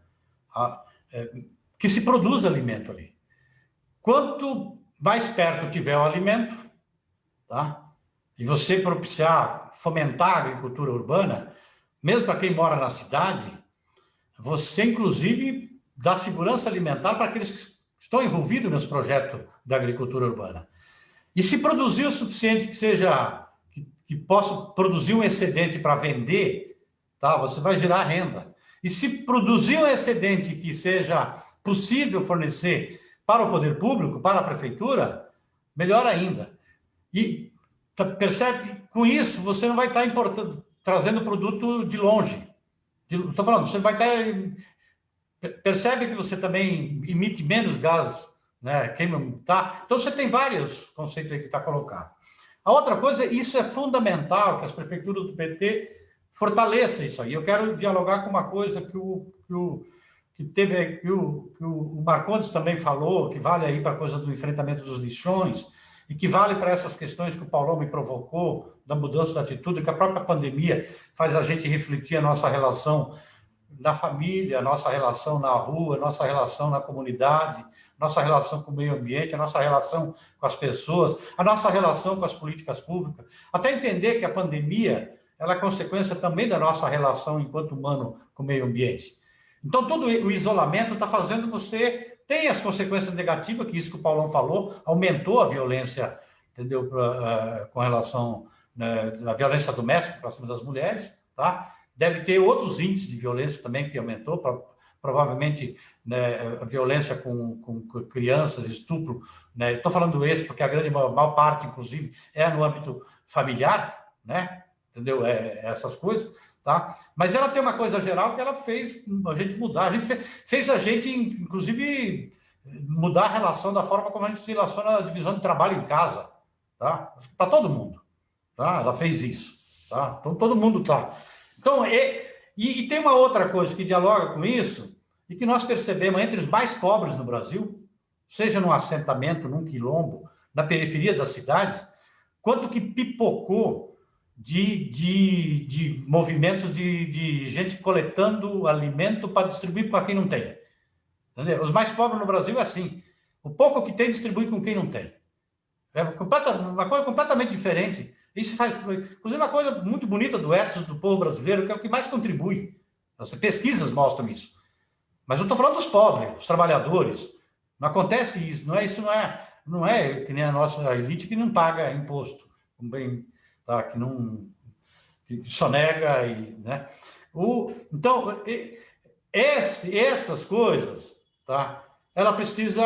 que se produza alimento ali. Quanto mais perto tiver o alimento, tá? E você propiciar, fomentar a agricultura urbana, mesmo para quem mora na cidade, você, inclusive, dá segurança alimentar para aqueles que estão envolvidos nos projetos da agricultura urbana. E se produzir o suficiente que possa produzir um excedente para vender, tá? Você vai gerar renda. E se produzir um excedente que seja possível fornecer para o poder público, para a prefeitura, melhor ainda. E percebe, com isso, você não vai estar trazendo produto de longe. Estou falando, você vai estar... Percebe que você também emite menos gases, né? Tá? Então, você tem vários conceitos aí que está colocado. A outra coisa, isso é fundamental, que as prefeituras do PT fortaleçam isso aí. Eu quero dialogar com uma coisa que o que o Marcondes também falou, que vale aí para a coisa do enfrentamento dos lixões, e que vale para essas questões que o Paulão me provocou, da mudança da atitude, que a própria pandemia faz a gente refletir a nossa relação na família, a nossa relação na rua, a nossa relação na comunidade, nossa relação com o meio ambiente, a nossa relação com as pessoas, a nossa relação com as políticas públicas, até entender que a pandemia ela é consequência também da nossa relação enquanto humano com o meio ambiente. Então, todo o isolamento está fazendo você ter as consequências negativas, que isso que o Paulão falou, aumentou a violência, entendeu? Com relação à violência doméstica para cima das mulheres, tá? Deve ter outros índices de violência também que aumentou, provavelmente, né, a violência com crianças, estupro, né? Estou falando esse porque a grande maior parte, inclusive, é no âmbito familiar, né? Entendeu? Essas coisas, tá? Mas ela tem uma coisa geral que ela fez a gente mudar, fez a gente, inclusive, mudar a relação da forma como a gente relaciona a divisão de trabalho em casa, tá? Para todo mundo, tá? Ela fez isso, tá? Então, todo mundo tá. Então, e tem uma outra coisa que dialoga com isso, e que nós percebemos entre os mais pobres no Brasil, seja num assentamento, num quilombo, na periferia das cidades, quanto que pipocou de movimentos de gente coletando alimento para distribuir para quem não tem. Entendeu? Os mais pobres no Brasil é assim. O pouco que tem, distribui com quem não tem. É uma coisa completamente diferente. Isso faz, inclusive, uma coisa muito bonita do ethos do povo brasileiro, que é o que mais contribui. As pesquisas mostram isso. Mas eu estou falando dos pobres, dos trabalhadores. Não acontece isso. Não é que nem a nossa elite que não paga imposto. Bem, tá? Que sonega. Né? Então, essas coisas, tá? Ela precisa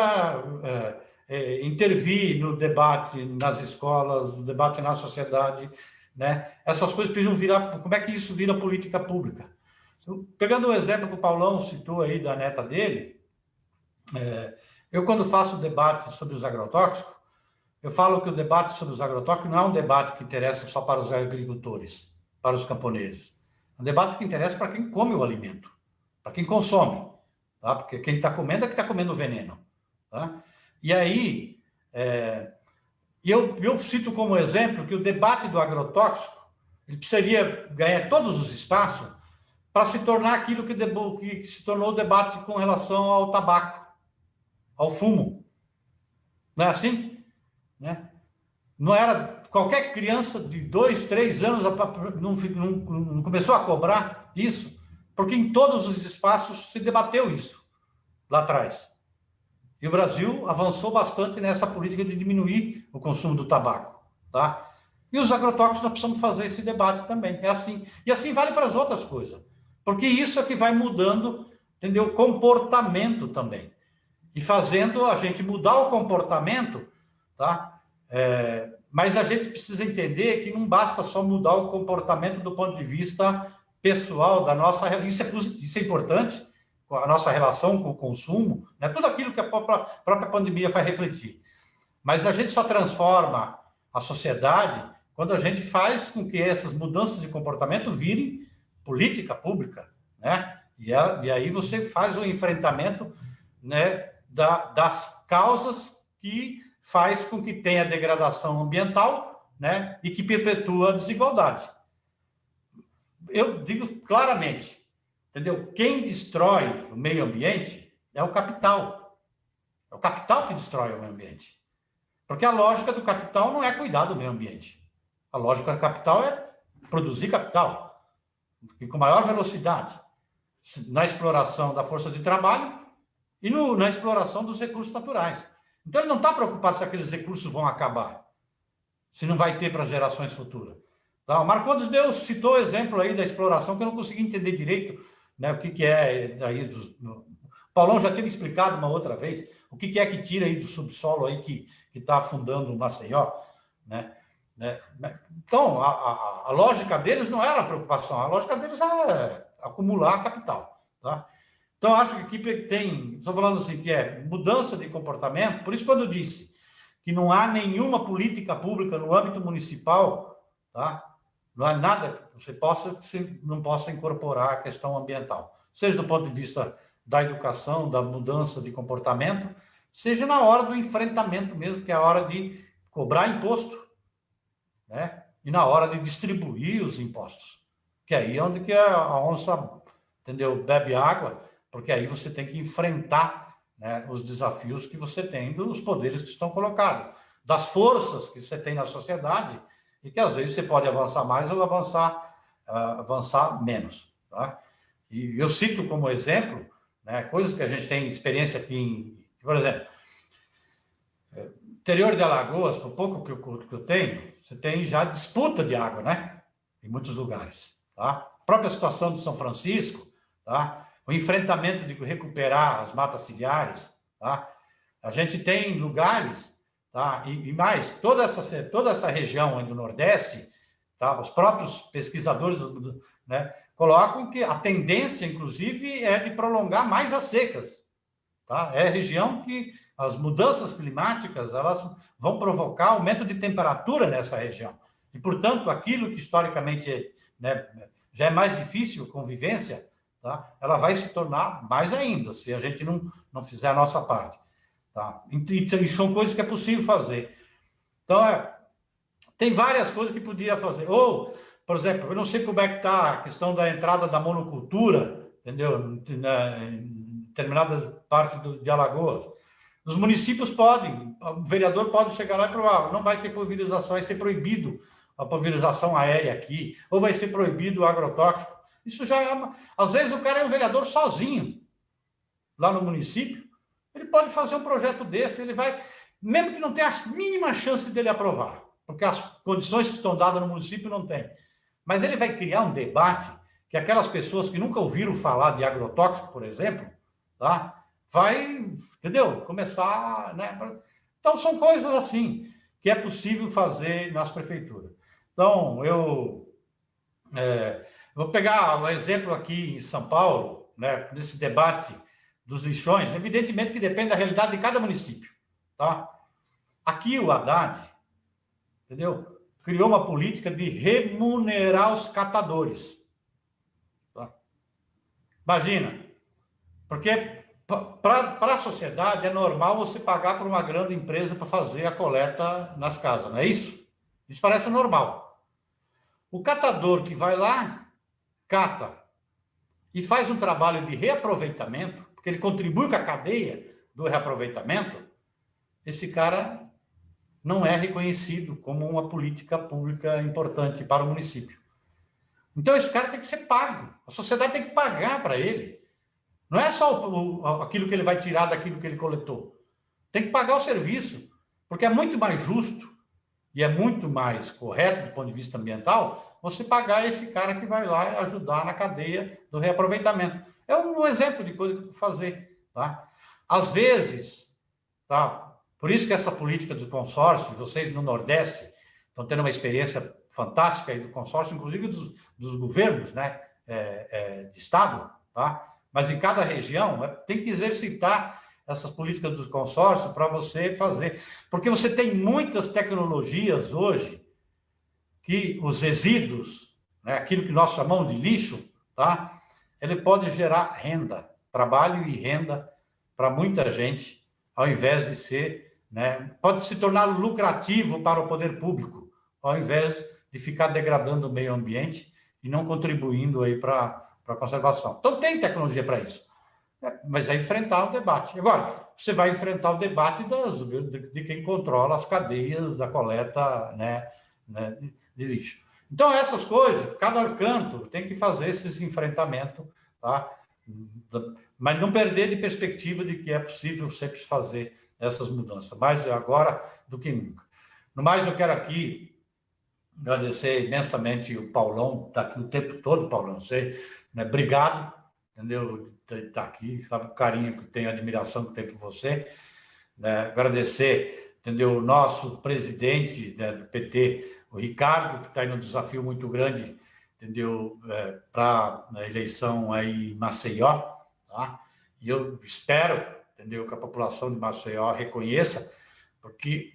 intervir no debate nas escolas, no debate na sociedade, né? Essas coisas precisam virar. Como é que isso vira política pública? Pegando o exemplo que o Paulão citou aí da neta dele, eu, quando faço debate sobre os agrotóxicos, eu falo que o debate sobre os agrotóxicos não é um debate que interessa só para os agricultores, para os camponeses. É um debate que interessa para quem come o alimento, para quem consome, tá? Porque quem está comendo é que está comendo o veneno, tá? E aí, eu cito como exemplo que o debate do agrotóxico ele precisaria ganhar todos os espaços para se tornar aquilo que se tornou o debate com relação ao tabaco, ao fumo. Não é assim? Né? Não era qualquer criança de 2, 3 anos não começou a cobrar isso, porque em todos os espaços se debateu isso lá atrás. E o Brasil avançou bastante nessa política de diminuir o consumo do tabaco, tá? E os agrotóxicos nós precisamos fazer esse debate também. É assim. E assim vale para as outras coisas, porque isso é que vai mudando, entendeu? O comportamento também. E fazendo a gente mudar o comportamento, tá? Mas a gente precisa entender que não basta só mudar o comportamento do ponto de vista pessoal da nossa... Isso é importante, a nossa relação com o consumo, né? Tudo aquilo que a própria pandemia faz refletir. Mas a gente só transforma a sociedade quando a gente faz com que essas mudanças de comportamento virem política pública, né? E aí você faz o enfrentamento, né, das causas que faz com que tenha degradação ambiental, né, e que perpetua a desigualdade. Eu digo claramente, entendeu? Quem destrói o meio ambiente é o capital. É o capital que destrói o meio ambiente. Porque a lógica do capital não é cuidar do meio ambiente. A lógica do capital é produzir capital. E com maior velocidade. Na exploração da força de trabalho e na exploração dos recursos naturais. Então, ele não está preocupado se aqueles recursos vão acabar. Se não vai ter para gerações futuras. Tá? O Marcondes citou o exemplo aí da exploração, que eu não consegui entender direito, né, o que é aí o Paulão já tinha me explicado uma outra vez o que é que tira aí do subsolo aí que está afundando o Maceió, né? Então, a lógica deles não era a preocupação, a lógica deles é acumular capital, tá? Então, acho que aqui tem, estou falando assim, que é mudança de comportamento, por isso quando eu disse que não há nenhuma política pública no âmbito municipal, tá? Não há nada que você não possa incorporar a questão ambiental, seja do ponto de vista da educação, da mudança de comportamento, seja na hora do enfrentamento mesmo, que é a hora de cobrar imposto, né? E na hora de distribuir os impostos, que aí é onde que a onça, entendeu, bebe água, porque aí você tem que enfrentar, né, os desafios que você tem dos poderes que estão colocados, das forças que você tem na sociedade, e que às vezes você pode avançar mais ou avançar menos, tá? E eu cito como exemplo, né, coisas que a gente tem experiência aqui, por exemplo, interior de Alagoas, por pouco que eu tenho, você tem já disputa de água, né? Em muitos lugares, tá? A própria situação de São Francisco, tá? O enfrentamento de recuperar as matas ciliares, tá? A gente tem lugares, tá? E mais, toda essa região aí do Nordeste, tá? Os próprios pesquisadores, né, colocam que a tendência, inclusive, é de prolongar mais as secas, tá? É a região que as mudanças climáticas elas vão provocar aumento de temperatura nessa região. E, portanto, aquilo que historicamente, né, já é mais difícil convivência, tá? Ela vai se tornar mais ainda, se a gente não fizer a nossa parte. Tá? E são coisas que é possível fazer. Então, tem várias coisas que podia fazer. Ou, por exemplo, eu não sei como é que está a questão da entrada da monocultura, entendeu? Em determinadas partes de Alagoas. Os municípios podem, o vereador pode chegar lá e provar, não vai ter pulverização, vai ser proibido a pulverização aérea aqui, ou vai ser proibido o agrotóxico. Isso já é às vezes o cara é um vereador sozinho, lá no município, ele pode fazer um projeto desse, ele vai, mesmo que não tenha a mínima chance dele aprovar, porque as condições que estão dadas no município não tem. Mas ele vai criar um debate que aquelas pessoas que nunca ouviram falar de agrotóxico, por exemplo, tá? Vai, entendeu? Começar, né? Então, são coisas assim que é possível fazer nas prefeituras. Então, eu vou pegar um exemplo aqui em São Paulo, né? Nesse debate dos lixões, evidentemente que depende da realidade de cada município, tá? Aqui o Haddad, entendeu? Criou uma política de remunerar os catadores. Tá? Imagina, porque para a sociedade é normal você pagar por uma grande empresa para fazer a coleta nas casas, não é isso? Isso parece normal. O catador que vai lá, cata e faz um trabalho de reaproveitamento, porque ele contribui com a cadeia do reaproveitamento, esse cara não é reconhecido como uma política pública importante para o município. Então, esse cara tem que ser pago. A sociedade tem que pagar para ele. Não é só aquilo que ele vai tirar daquilo que ele coletou. Tem que pagar o serviço, porque é muito mais justo e é muito mais correto do ponto de vista ambiental você pagar esse cara que vai lá e ajudar na cadeia do reaproveitamento. É um exemplo de coisa que eu vou fazer. Tá? Às vezes, tá? Por isso que essa política do consórcio, vocês no Nordeste estão tendo uma experiência fantástica aí do consórcio, inclusive dos governos, né, de Estado, tá? Mas em cada região tem que exercitar essas políticas do consórcio para você fazer. Porque você tem muitas tecnologias hoje que os resíduos, né, aquilo que nós chamamos de lixo, tá? Ele pode gerar renda, trabalho e renda para muita gente, ao invés de ser, né, pode se tornar lucrativo para o poder público, ao invés de ficar degradando o meio ambiente e não contribuindo aí para a conservação. Então, tem tecnologia para isso. Mas é enfrentar o debate. Agora, você vai enfrentar o debate de quem controla as cadeias da coleta, né, de lixo. Então, essas coisas, cada canto tem que fazer esses enfrentamentos, tá? Mas não perder de perspectiva de que é possível sempre fazer essas mudanças, mais agora do que nunca. No mais, eu quero aqui agradecer imensamente o Paulão, está aqui o tempo todo, Paulão, você, né, obrigado, entendeu, está aqui, sabe o carinho que tenho, a admiração que tenho por você, né? Agradecer, entendeu, o nosso presidente, né, do PT, o Ricardo, que está aí num desafio muito grande, entendeu, para a eleição aí em Maceió, tá? E eu espero, entendeu, que a população de Maceió reconheça, porque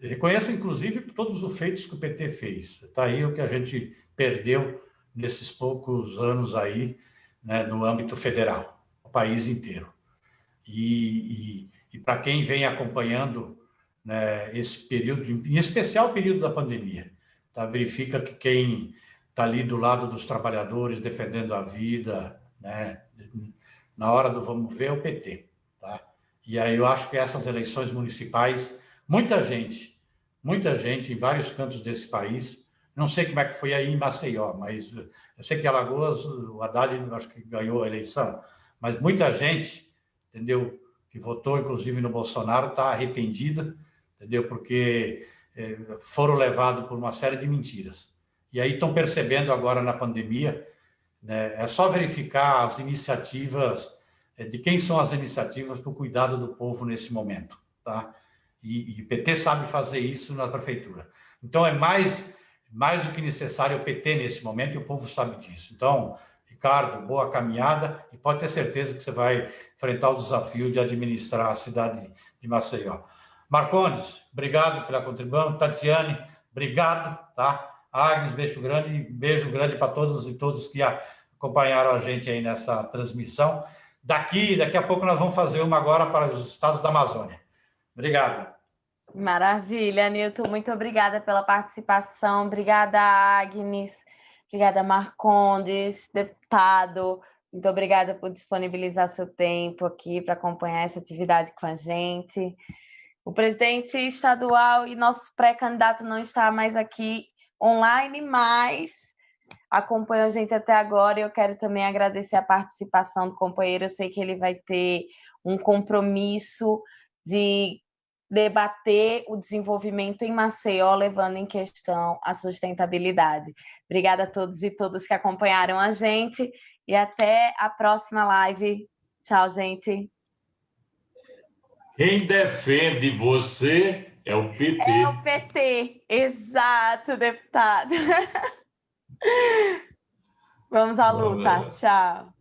reconheça, inclusive, todos os feitos que o PT fez. Está aí o que a gente perdeu nesses poucos anos aí, né, no âmbito federal. país inteiro. E para quem vem acompanhando, né, esse período, em especial o período da pandemia, tá? Verifica que quem está ali do lado dos trabalhadores, defendendo a vida, né, na hora do vamos ver, é o PT. Tá? E aí eu acho que essas eleições municipais, muita gente em vários cantos desse país, não sei como é que foi aí em Maceió, mas eu sei que em Alagoas o Haddad acho que ganhou a eleição, mas muita gente, entendeu, que votou inclusive no Bolsonaro, está arrependida, entendeu, porque foram levados por uma série de mentiras. E aí estão percebendo agora na pandemia, né, é só verificar as iniciativas, de quem são as iniciativas para o cuidado do povo nesse momento, tá? E o PT sabe fazer isso na prefeitura. Então, é mais do que necessário o PT nesse momento, e o povo sabe disso. Então, Ricardo, boa caminhada, e pode ter certeza que você vai enfrentar o desafio de administrar a cidade de Maceió. Marcondes, obrigado pela contribuição. Tatiane, obrigado, tá? Agnes, beijo grande para todos e todos que acompanharam a gente aí nessa transmissão. Daqui a pouco nós vamos fazer uma agora para os estados da Amazônia. Obrigado. Maravilha, Nilton, muito obrigada pela participação. Obrigada, Agnes. Obrigada, Marcondes, deputado. Muito obrigada por disponibilizar seu tempo aqui para acompanhar essa atividade com a gente. O presidente estadual e nosso pré-candidato não está mais aqui online, mas acompanha a gente até agora. Eu quero também agradecer a participação do companheiro. Eu sei que ele vai ter um compromisso de debater o desenvolvimento em Maceió, levando em questão a sustentabilidade. Obrigada a todos e todas que acompanharam a gente e até a próxima live. Tchau, gente. Quem defende você é o PT. É o PT, exato, deputado. Vamos à luta. Tchau.